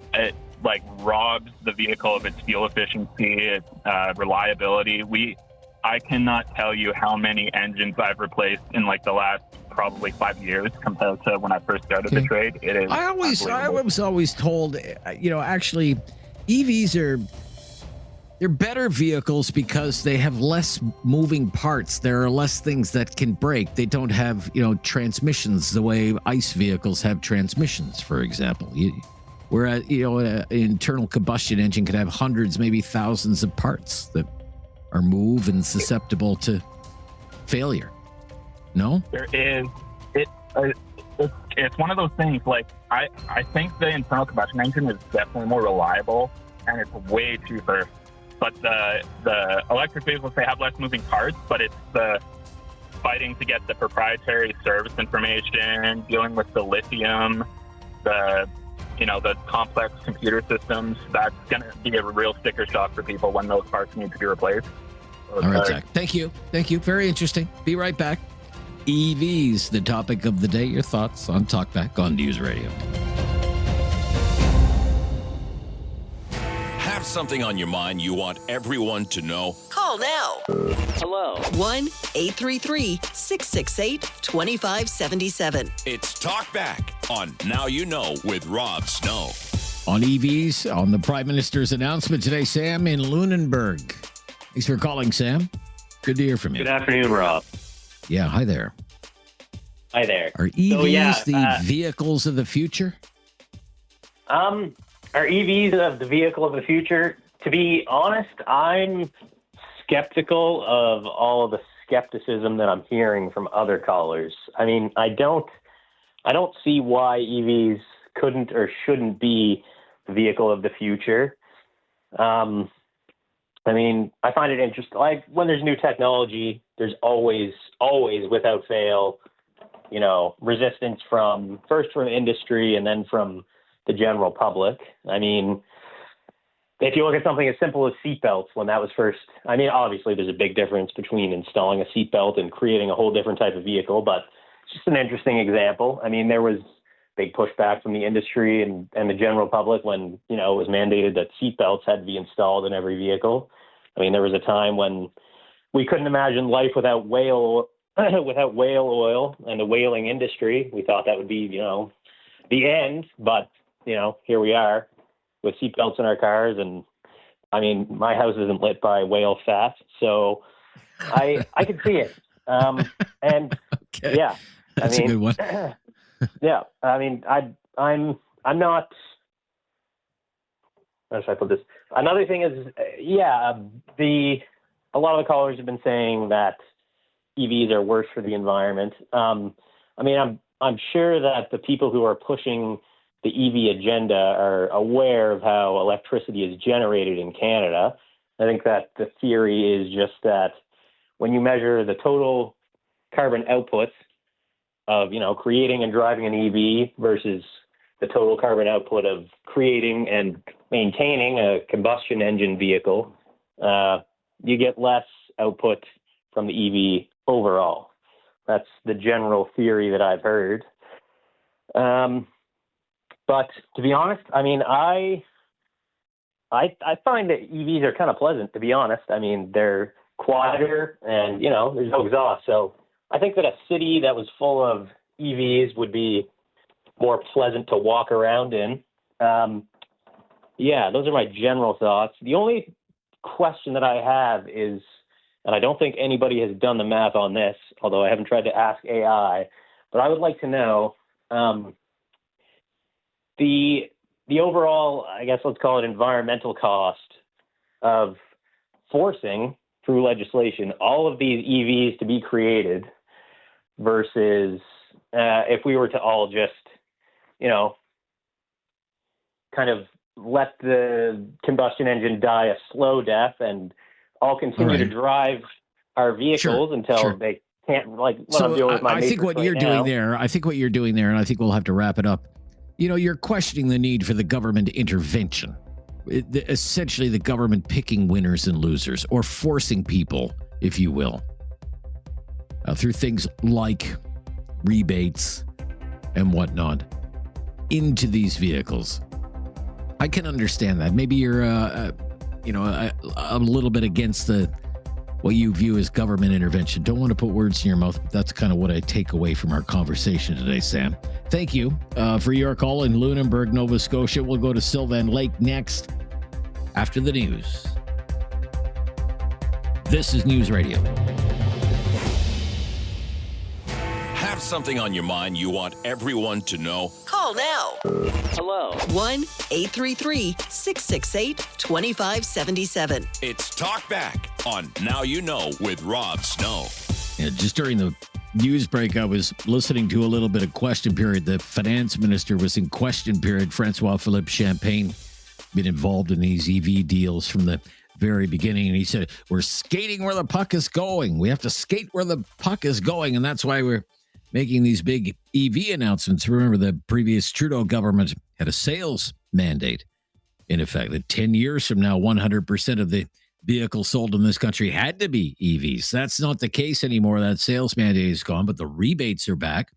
like robs the vehicle of its fuel efficiency, its reliability. I cannot tell you how many engines I've replaced in like the last probably 5 years compared to when I first started the trade. It is. I was always told, actually, EVs they're better vehicles because they have less moving parts. There are less things that can break. They don't have, transmissions the way ICE vehicles have transmissions, for example. Whereas, an internal combustion engine could have hundreds, maybe thousands of parts that are move and susceptible to failure. No? There is. It's one of those things, like, I think the internal combustion engine is definitely more reliable, and it's way cheaper. But the electric vehicles, they have less moving parts, but it's the fighting to get the proprietary service information, dealing with the lithium, the complex computer systems. That's going to be a real sticker shock for people when those parts need to be replaced. All right, Zach. Thank you. Very interesting. Be right back. EVs, the topic of the day. Your thoughts on Talkback on News Radio. Have something on your mind you want everyone to know? Call now. Hello. 1-833-668-2577. It's Talkback on Now You Know with Rob Snow. On EVs, on the Prime Minister's announcement today, Sam in Lunenburg. Thanks for calling, Sam. Good to hear from you. Good afternoon, Rob. Yeah, hi there. Hi there. Are EVs the vehicles of the future? Are EVs of the vehicle of the future? To be honest, I'm skeptical of all of the skepticism that I'm hearing from other callers. I mean, I don't see why EVs couldn't or shouldn't be the vehicle of the future. I mean, I find it interesting. Like, when there's new technology, there's always, without fail, resistance from industry and then from the general public. I mean, if you look at something as simple as seatbelts, when that was first, I mean, obviously there's a big difference between installing a seatbelt and creating a whole different type of vehicle, but it's just an interesting example. I mean, there was big pushback from the industry and the general public when, it was mandated that seatbelts had to be installed in every vehicle. I mean, there was a time when we couldn't imagine life without whale oil and the whaling industry. We thought that would be, the end, but here we are with seatbelts in our cars. And I mean, my house isn't lit by whale fat, so I could see it. And okay. Yeah, that's a good one. Yeah, I mean, I'm not. How should I put this? Another thing is, a lot of the callers have been saying that EVs are worse for the environment. I mean, I'm sure that the people who are pushing the EV agenda are aware of how electricity is generated in Canada. I think that the theory is just that when you measure the total carbon output of, creating and driving an EV versus the total carbon output of creating and maintaining a combustion engine vehicle, you get less output from the EV overall. That's the general theory that I've heard. But to be honest, I mean, I find that EVs are kind of pleasant, to be honest. I mean, they're quieter and, there's no exhaust. So I think that a city that was full of EVs would be more pleasant to walk around in. Those are my general thoughts. The only question that I have is, and I don't think anybody has done the math on this, although I haven't tried to ask AI, but I would like to know the overall, I guess let's call it environmental cost of forcing through legislation all of these EVs to be created versus if we were to all just, kind of let the combustion engine die a slow death and all continue to drive our vehicles until they can't, like what I'm doing with my I think what you're doing there, and I think we'll have to wrap it up. You're questioning the need for the government intervention. Essentially, the government picking winners and losers, or forcing people, if you will. through things like rebates and whatnot into these vehicles. I can understand that. Maybe you're, a little bit against what you view as government intervention. Don't want to put words in your mouth, but that's kind of what I take away from our conversation today, Sam. Thank you for your call in Lunenburg, Nova Scotia. We'll go to Sylvan Lake next after the news. This is News Radio. Have something on your mind you want everyone to know? Call now. Hello. 1-833-668-2577. It's Talkback on Now You Know with Rob Snow. Yeah, just during the news break, I was listening to a little bit of Question Period. The finance minister was in Question Period. Francois-Philippe Champagne been involved in these EV deals from the very beginning, and he said, we're skating where the puck is going. We have to skate where the puck is going, and that's why we're making these big EV announcements. Remember, the previous Trudeau government had a sales mandate in effect that 10 years from now, 100% of the vehicles sold in this country had to be EVs. That's not the case anymore. That sales mandate is gone, but the rebates are back.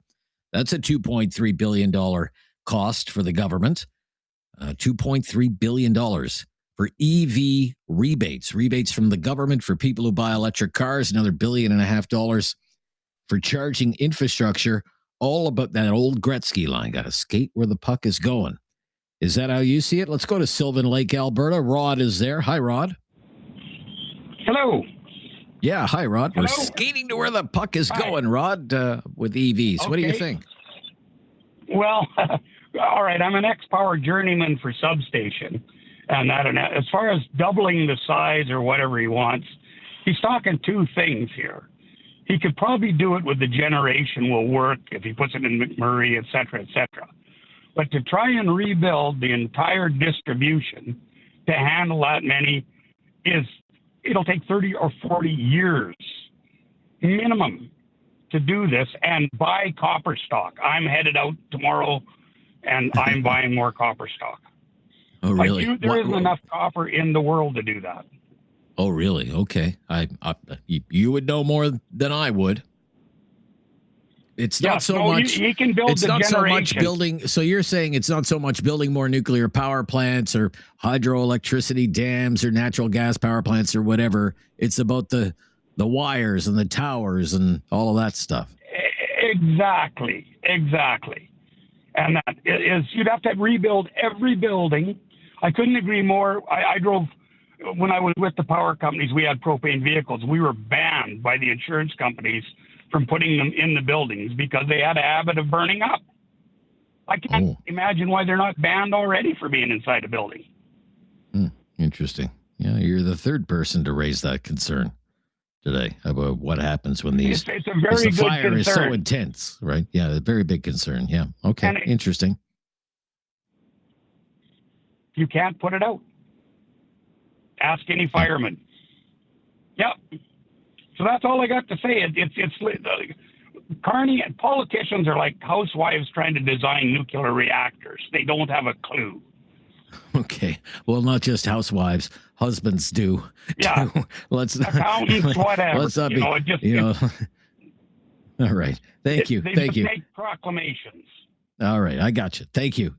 That's a $2.3 billion cost for the government. $2.3 billion for EV rebates. Rebates from the government for people who buy electric cars, another $1.5 billion for charging infrastructure, all about that old Gretzky line. Got to skate where the puck is going. Is that how you see it? Let's go to Sylvan Lake, Alberta. Rod is there. Hi, Rod. Hello. Yeah, hi, Rod. Hello. We're skating to where the puck is going, Rod, with EVs. Okay. What do you think? Well, all right. I'm an ex-power journeyman for substation. And as far as doubling the size or whatever he wants, he's talking two things here. He could probably do it with the generation will work if he puts it in McMurray, et cetera, et cetera. But to try and rebuild the entire distribution to handle that many it'll take 30 or 40 years minimum to do this and buy copper stock. I'm headed out tomorrow and I'm buying more copper stock. Oh, really? There isn't enough copper in the world to do that. Oh, really? Okay. You would know more than I would. It's not so much. He can build it's the not generation. so much building. So you're saying it's not so much building more nuclear power plants or hydroelectricity dams or natural gas power plants or whatever. It's about the wires and the towers and all of that stuff. Exactly. And that is, you'd have to rebuild every building. I couldn't agree more. I drove, when I was with the power companies, we had propane vehicles. We were banned by the insurance companies from putting them in the buildings because they had a habit of burning up. I can't imagine why they're not banned already for being inside a building. Interesting. Yeah, you're the third person to raise that concern today about what happens when these it's a very good fire concern. is so intense, right? Yeah, a very big concern. Yeah. Okay. Interesting. You can't put it out. Ask any fireman. Yep. So that's all I got to say. It's Carney and politicians are like housewives trying to design nuclear reactors. They don't have a clue. Okay. Well, not just housewives, husbands do. Yeah. Let's accountants, whatever. Let's not be. All right. Thank you. They Thank you. make proclamations. All right. I got you. Thank you.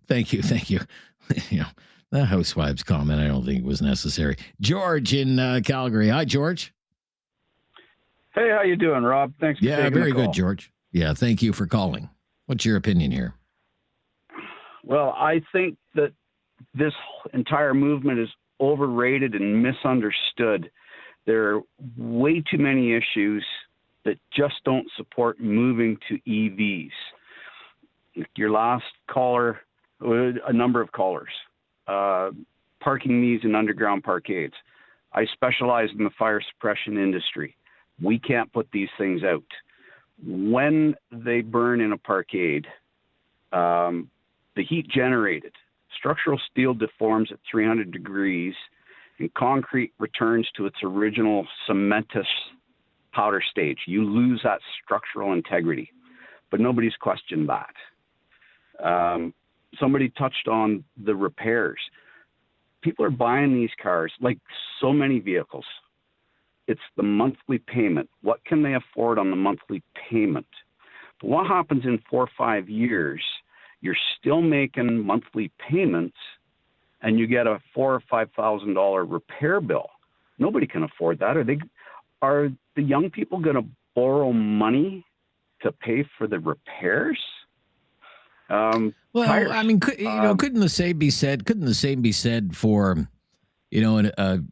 The housewives comment, I don't think was necessary. George in Calgary. Hi, George. Hey, how you doing, Rob? Thanks for taking the call. Very good, George. Yeah, thank you for calling. What's your opinion here? Well, I think that this entire movement is overrated and misunderstood. There are way too many issues that just don't support moving to EVs. Your last caller, a number of callers, parking these in underground parkades. I specialize in the fire suppression industry. We can't put these things out. When they burn in a parkade, the heat generated, structural steel deforms at 300 degrees and concrete returns to its original cementous powder stage. You lose that structural integrity, but nobody's questioned that. Somebody touched on the repairs. People are buying these cars, like so many vehicles, it's the monthly payment. What can they afford on the monthly payment? But what happens in 4 or 5 years? You're still making monthly payments, and you get a $4,000 or $5,000 repair bill. Nobody can afford that. Are the young people going to borrow money to pay for the repairs? Well, tires. I mean, couldn't the same be said? Couldn't the same be said for, an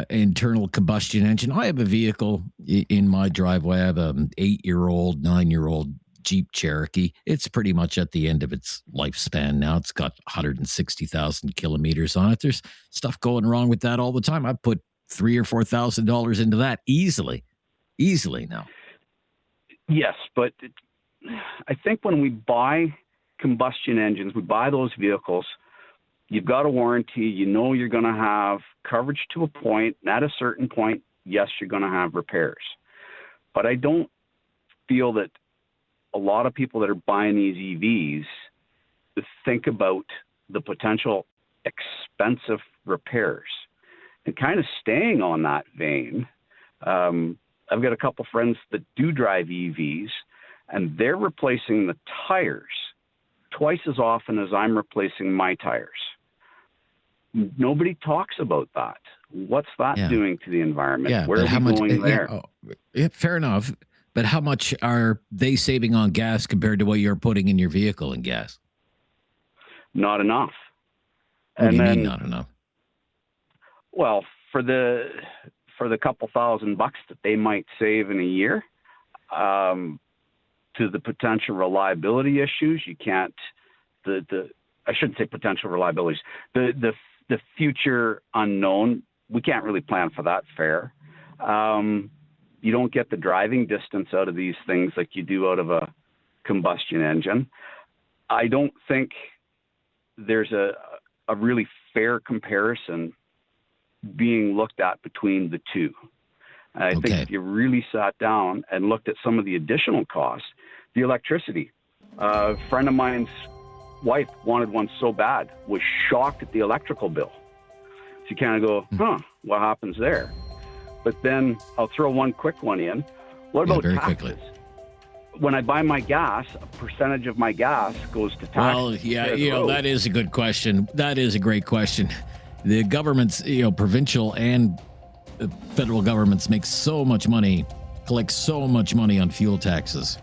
internal combustion engine? I have a vehicle in my driveway. I have an 8-year-old, 9-year-old Jeep Cherokee. It's pretty much at the end of its lifespan now. It's got 160,000 kilometers on it. There's stuff going wrong with that all the time. I put $3,000 or $4,000 into that easily now. Yes, but I think when we buy combustion engines, we buy those vehicles, you've got a warranty, you're going to have coverage to a point, and at a certain point, yes, you're going to have repairs. But I don't feel that a lot of people that are buying these EVs think about the potential expensive repairs. And kind of staying on that vein, I've got a couple friends that do drive EVs, and they're replacing the tires twice as often as I'm replacing my tires. Nobody talks about that. What's that doing to the environment? Yeah, Where are we going there? Fair enough. But how much are they saving on gas compared to what you're putting in your vehicle in gas? Not enough. What do you mean not enough? Well, for the couple $1,000 that they might save in a year, to the potential reliability issues, you can't. I shouldn't say potential reliabilities. The future unknown, we can't really plan for that fair. You don't get the driving distance out of these things like you do out of a combustion engine. I don't think there's a really fair comparison being looked at between the two. I think if you really sat down and looked at some of the additional costs, the electricity. A friend of mine's wife wanted one so bad, was shocked at the electrical bill. So you kind of go, what happens there? But then I'll throw one quick one in. What about taxes? Quickly. When I buy my gas, a percentage of my gas goes to taxes. Well, yeah, that is a good question. That is a great question. The governments, provincial and federal governments make so much money, collect so much money on fuel taxes.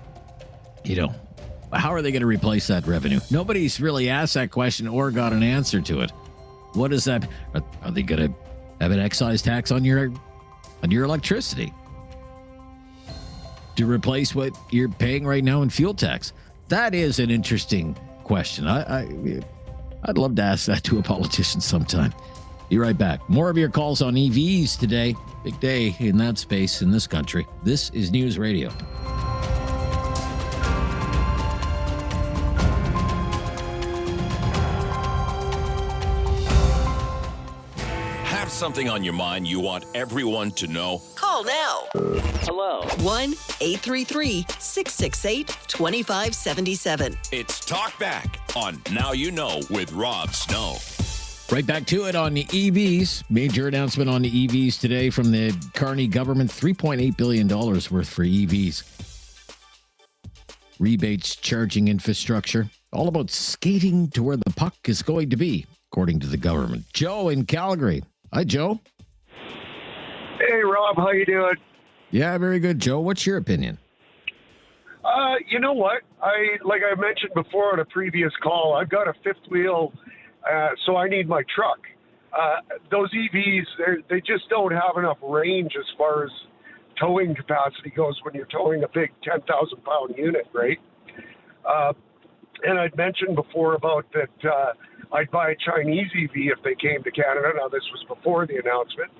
How are they going to replace that revenue? Nobody's really asked that question or got an answer to it. What is that? Are they going to have an excise tax on your electricity to replace what you're paying right now in fuel tax? That is an interesting question. I'd love to ask that to a politician sometime. Be right back. More of your calls on EVs today. Big day in that space in this country. This is News Radio. Something on your mind you want everyone to know? Call now. Hello. 1-833-668-2577. It's Talkback on Now You Know with Rob Snow. Right back to it on the EVs. Major announcement on the EVs today from the Carney government. $3.8 billion worth for EVs. Rebates, charging infrastructure. All about skating to where the puck is going to be, according to the government. Joe in Calgary. Hi, Joe. Hey, Rob. How you doing? Yeah, very good, Joe. What's your opinion? You know what? Like I mentioned before on a previous call, I've got a fifth wheel, so I need my truck. Those EVs, they just don't have enough range as far as towing capacity goes when you're towing a big 10,000-pound unit, right? And I'd mentioned before about that I'd buy a Chinese EV if they came to Canada. Now, this was before the announcement.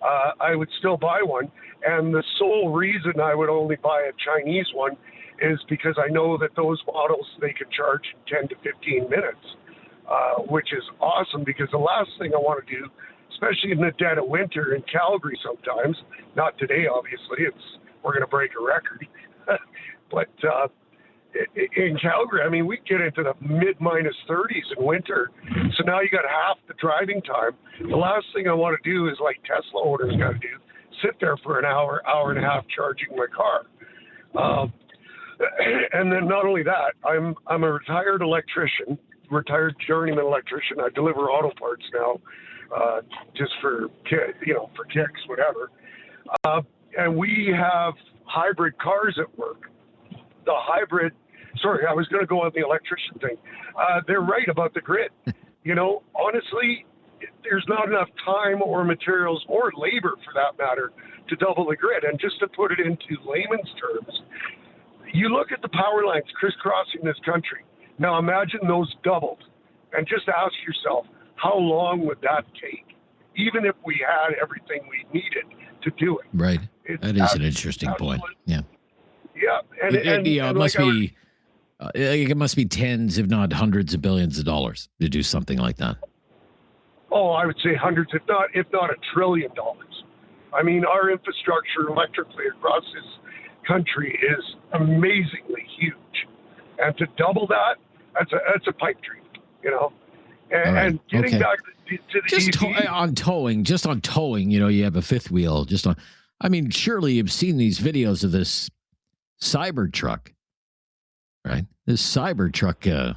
I would still buy one. And the sole reason I would only buy a Chinese one is because I know that those models, they can charge in 10 to 15 minutes, which is awesome because the last thing I want to do, especially in the dead of winter in Calgary sometimes, not today, obviously, we're going to break a record, but in Calgary, I mean, we get into the mid-30s in winter. So now you got half the driving time. The last thing I want to do is like Tesla owners got to do, sit there for an hour, hour and a half charging my car. And then not only that, I'm a retired electrician, retired journeyman electrician. I deliver auto parts now, just for kicks, whatever. And we have hybrid cars at work. The hybrid, sorry, I was going to go on the electrician thing. They're right about the grid. Honestly, there's not enough time or materials or labor, for that matter, to double the grid. And just to put it into layman's terms, you look at the power lines crisscrossing this country. Now imagine those doubled, and just ask yourself, how long would that take, even if we had everything we needed to do it? Right. That is an interesting point. Yeah. Yeah. It must be it must be tens, if not hundreds of billions of dollars to do something like that. Oh, I would say hundreds, if not $1 trillion. I mean, our infrastructure electrically across this country is amazingly huge, and to double that, that's a pipe dream, And getting back to the EV, on towing, you have a fifth wheel. Surely you've seen these videos of this cyber truck, right? This cyber truck, it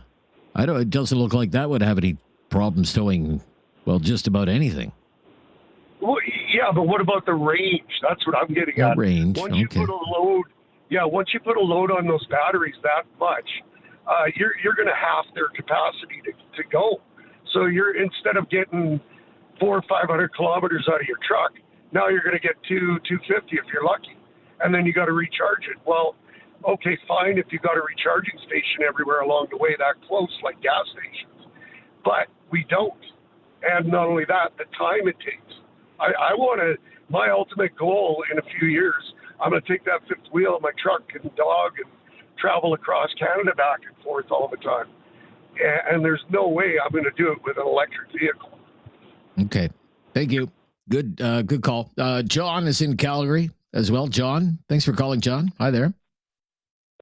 doesn't look like that would have any problems towing, well, just about anything. Well, yeah, but what about the range? That's what I'm getting at. Range, once you put a load on those batteries that much, you're going to half their capacity to go. So instead of getting 400 or 500 kilometers out of your truck, now you're going to get 250 if you're lucky, and then you got to recharge it. Well, okay, fine if you got a recharging station everywhere along the way that close, like gas stations, but we don't. And not only that, the time it takes. My ultimate goal in a few years, I'm going to take that fifth wheel of my truck and dog and travel across Canada back and forth all the time. And there's no way I'm going to do it with an electric vehicle. Okay. Thank you. Good call. John is in Calgary as well. John, thanks for calling, John. Hi there.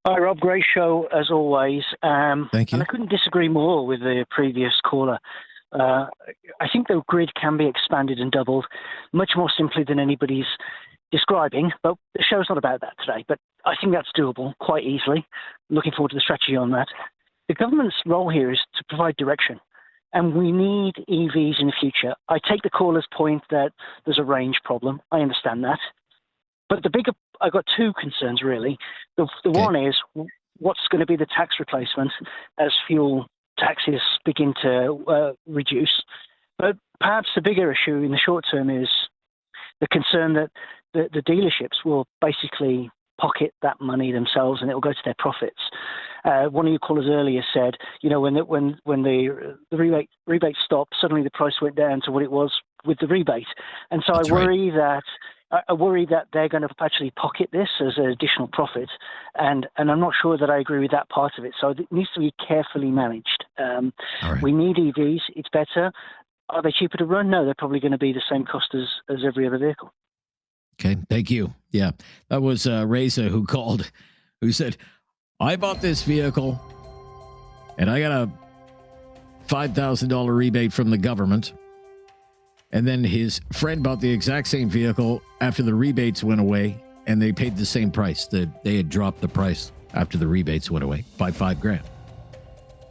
Hi, Rob. Great show, as always. Thank you. And I couldn't disagree more with the previous caller. I think the grid can be expanded and doubled much more simply than anybody's describing, but the show's not about that today. But I think that's doable quite easily. Looking forward to the strategy on that. The government's role here is to provide direction, and we need EVs in the future. I take the caller's point that there's a range problem. I understand that. But I've got two concerns, really. The one is, what's going to be the tax replacement as fuel taxes begin to reduce? But perhaps the bigger issue in the short term is the concern that the dealerships will basically pocket that money themselves, and it will go to their profits. One of your callers earlier said, when the rebate stopped, suddenly the price went down to what it was with the rebate, and so I worry that they're going to actually pocket this as an additional profit, and I'm not sure that I agree with that part of it. So it needs to be carefully managed. We need EVs. It's better. Are they cheaper to run? No, they're probably going to be the same cost as every other vehicle. Okay, thank you. Yeah, that was Reza who called, who said, I bought this vehicle and I got a $5,000 rebate from the government. And then his friend bought the exact same vehicle after the rebates went away, and they paid the same price. They had dropped the price after the rebates went away by $5,000.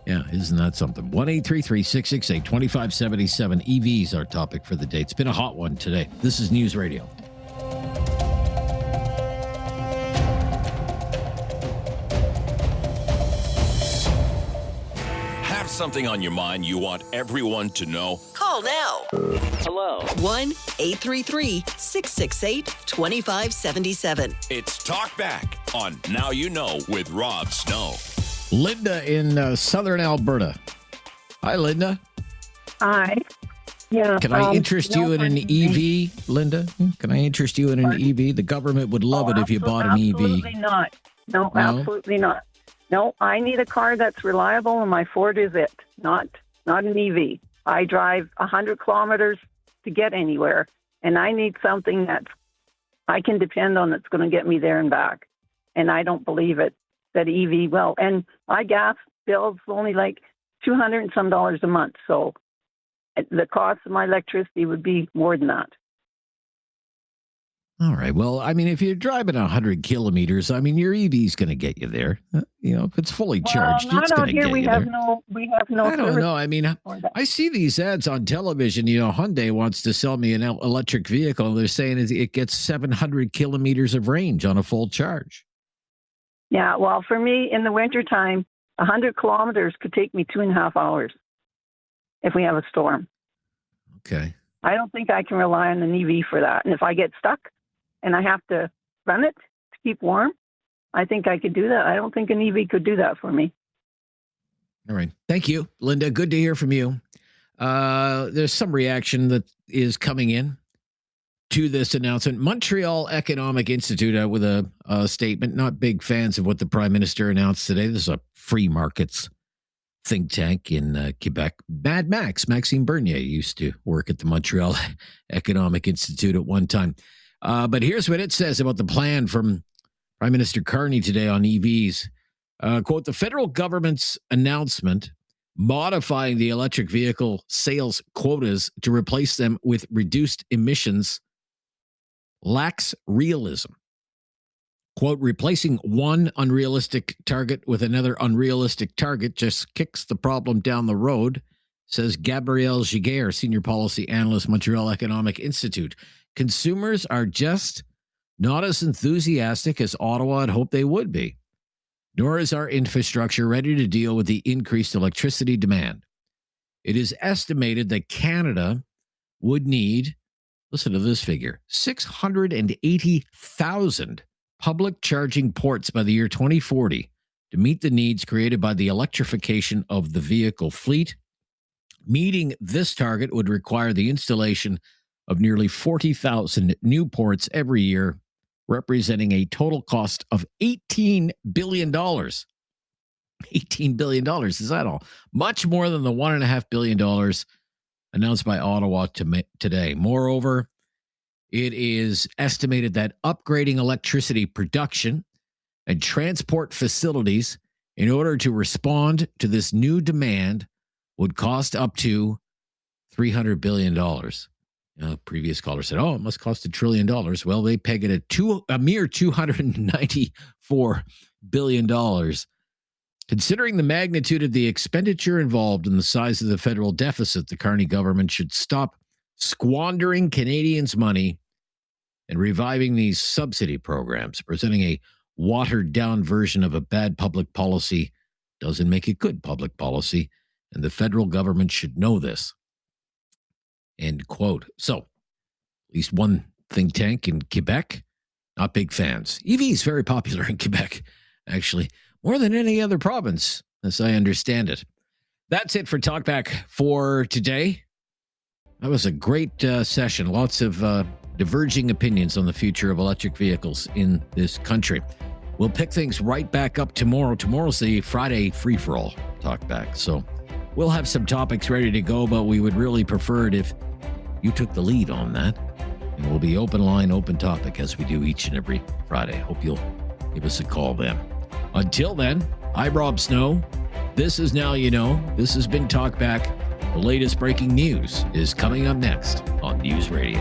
Yeah, isn't that something? 1-833-668-2577. EVs our topic for the day. It's been a hot one today. This is News Radio. Have something on your mind you want everyone to know? Call now. Hello. 1-833-668-2577. It's Talkback on Now You Know with Rob Snow. Linda in southern Alberta. Hi, Linda. Hi. Yeah. Can I interest you in an EV, Linda? Can I interest you in an EV? The government would love it if you bought an EV. Absolutely not. No, absolutely not. No, I need a car that's reliable, and my Ford is it, not an EV. I drive 100 kilometers to get anywhere, and I need something that I can depend on that's going to get me there and back. And I don't believe it, that EV will. And my gas bill's only like $200 and some a month, so the cost of my electricity would be more than that. All right. Well, I mean, if you're driving 100 kilometers, I mean, your EV's going to get you there. If it's fully charged, it's going to get you there. We have no. I don't know. I mean, I see these ads on television. Hyundai wants to sell me an electric vehicle. They're saying it gets 700 kilometers of range on a full charge. Yeah. Well, for me, in the wintertime, 100 kilometers could take me 2.5 hours if we have a storm. Okay. I don't think I can rely on an EV for that. And if I get stuck and I have to run it to keep warm, I think I could do that. I don't think an EV could do that for me. All right. Thank you, Linda. Good to hear from you. There's some reaction that is coming in to this announcement. Montreal Economic Institute out with a statement. Not big fans of what the Prime Minister announced today. This is a free markets think tank in Quebec. Mad Maxime Bernier used to work at the Montreal Economic Institute at one time. But here's what it says about the plan from Prime Minister Carney today on EVs. Quote, the federal government's announcement modifying the electric vehicle sales quotas to replace them with reduced emissions lacks realism. Quote, replacing one unrealistic target with another unrealistic target just kicks the problem down the road, says Gabrielle Giguère, senior policy analyst, Montreal Economic Institute. Consumers are just not as enthusiastic as Ottawa had hoped they would be, nor is our infrastructure ready to deal with the increased electricity demand. It is estimated that Canada would need, listen to this figure, 680,000 public charging ports by the year 2040 to meet the needs created by the electrification of the vehicle fleet. Meeting this target would require the installation of nearly 40,000 new ports every year, representing a total cost of $18 billion. $18 billion, is that all? Much more than the $1.5 billion announced by Ottawa today. Moreover, it is estimated that upgrading electricity production and transport facilities in order to respond to this new demand would cost up to $300 billion. Previous caller said, it must cost $1 trillion. Well, they peg it at a mere $294 billion. Considering the magnitude of the expenditure involved and the size of the federal deficit, the Carney government should stop squandering Canadians' money and reviving these subsidy programs. Presenting a watered-down version of a bad public policy doesn't make it good public policy, and the federal government should know this. End quote. So, at least one think tank in Quebec, not big fans. EV is very popular in Quebec, actually, more than any other province, as I understand it. That's it for Talkback for today. That was a great session. Lots of diverging opinions on the future of electric vehicles in this country. We'll pick things right back up tomorrow. Tomorrow's the Friday free-for-all Talkback. So we'll have some topics ready to go, but we would really prefer it if you took the lead on that. And we'll be open line, open topic as we do each and every Friday. Hope you'll give us a call then. Until then, I'm Rob Snow. This is Now You Know. This has been Talkback. The latest breaking news is coming up next on News Radio.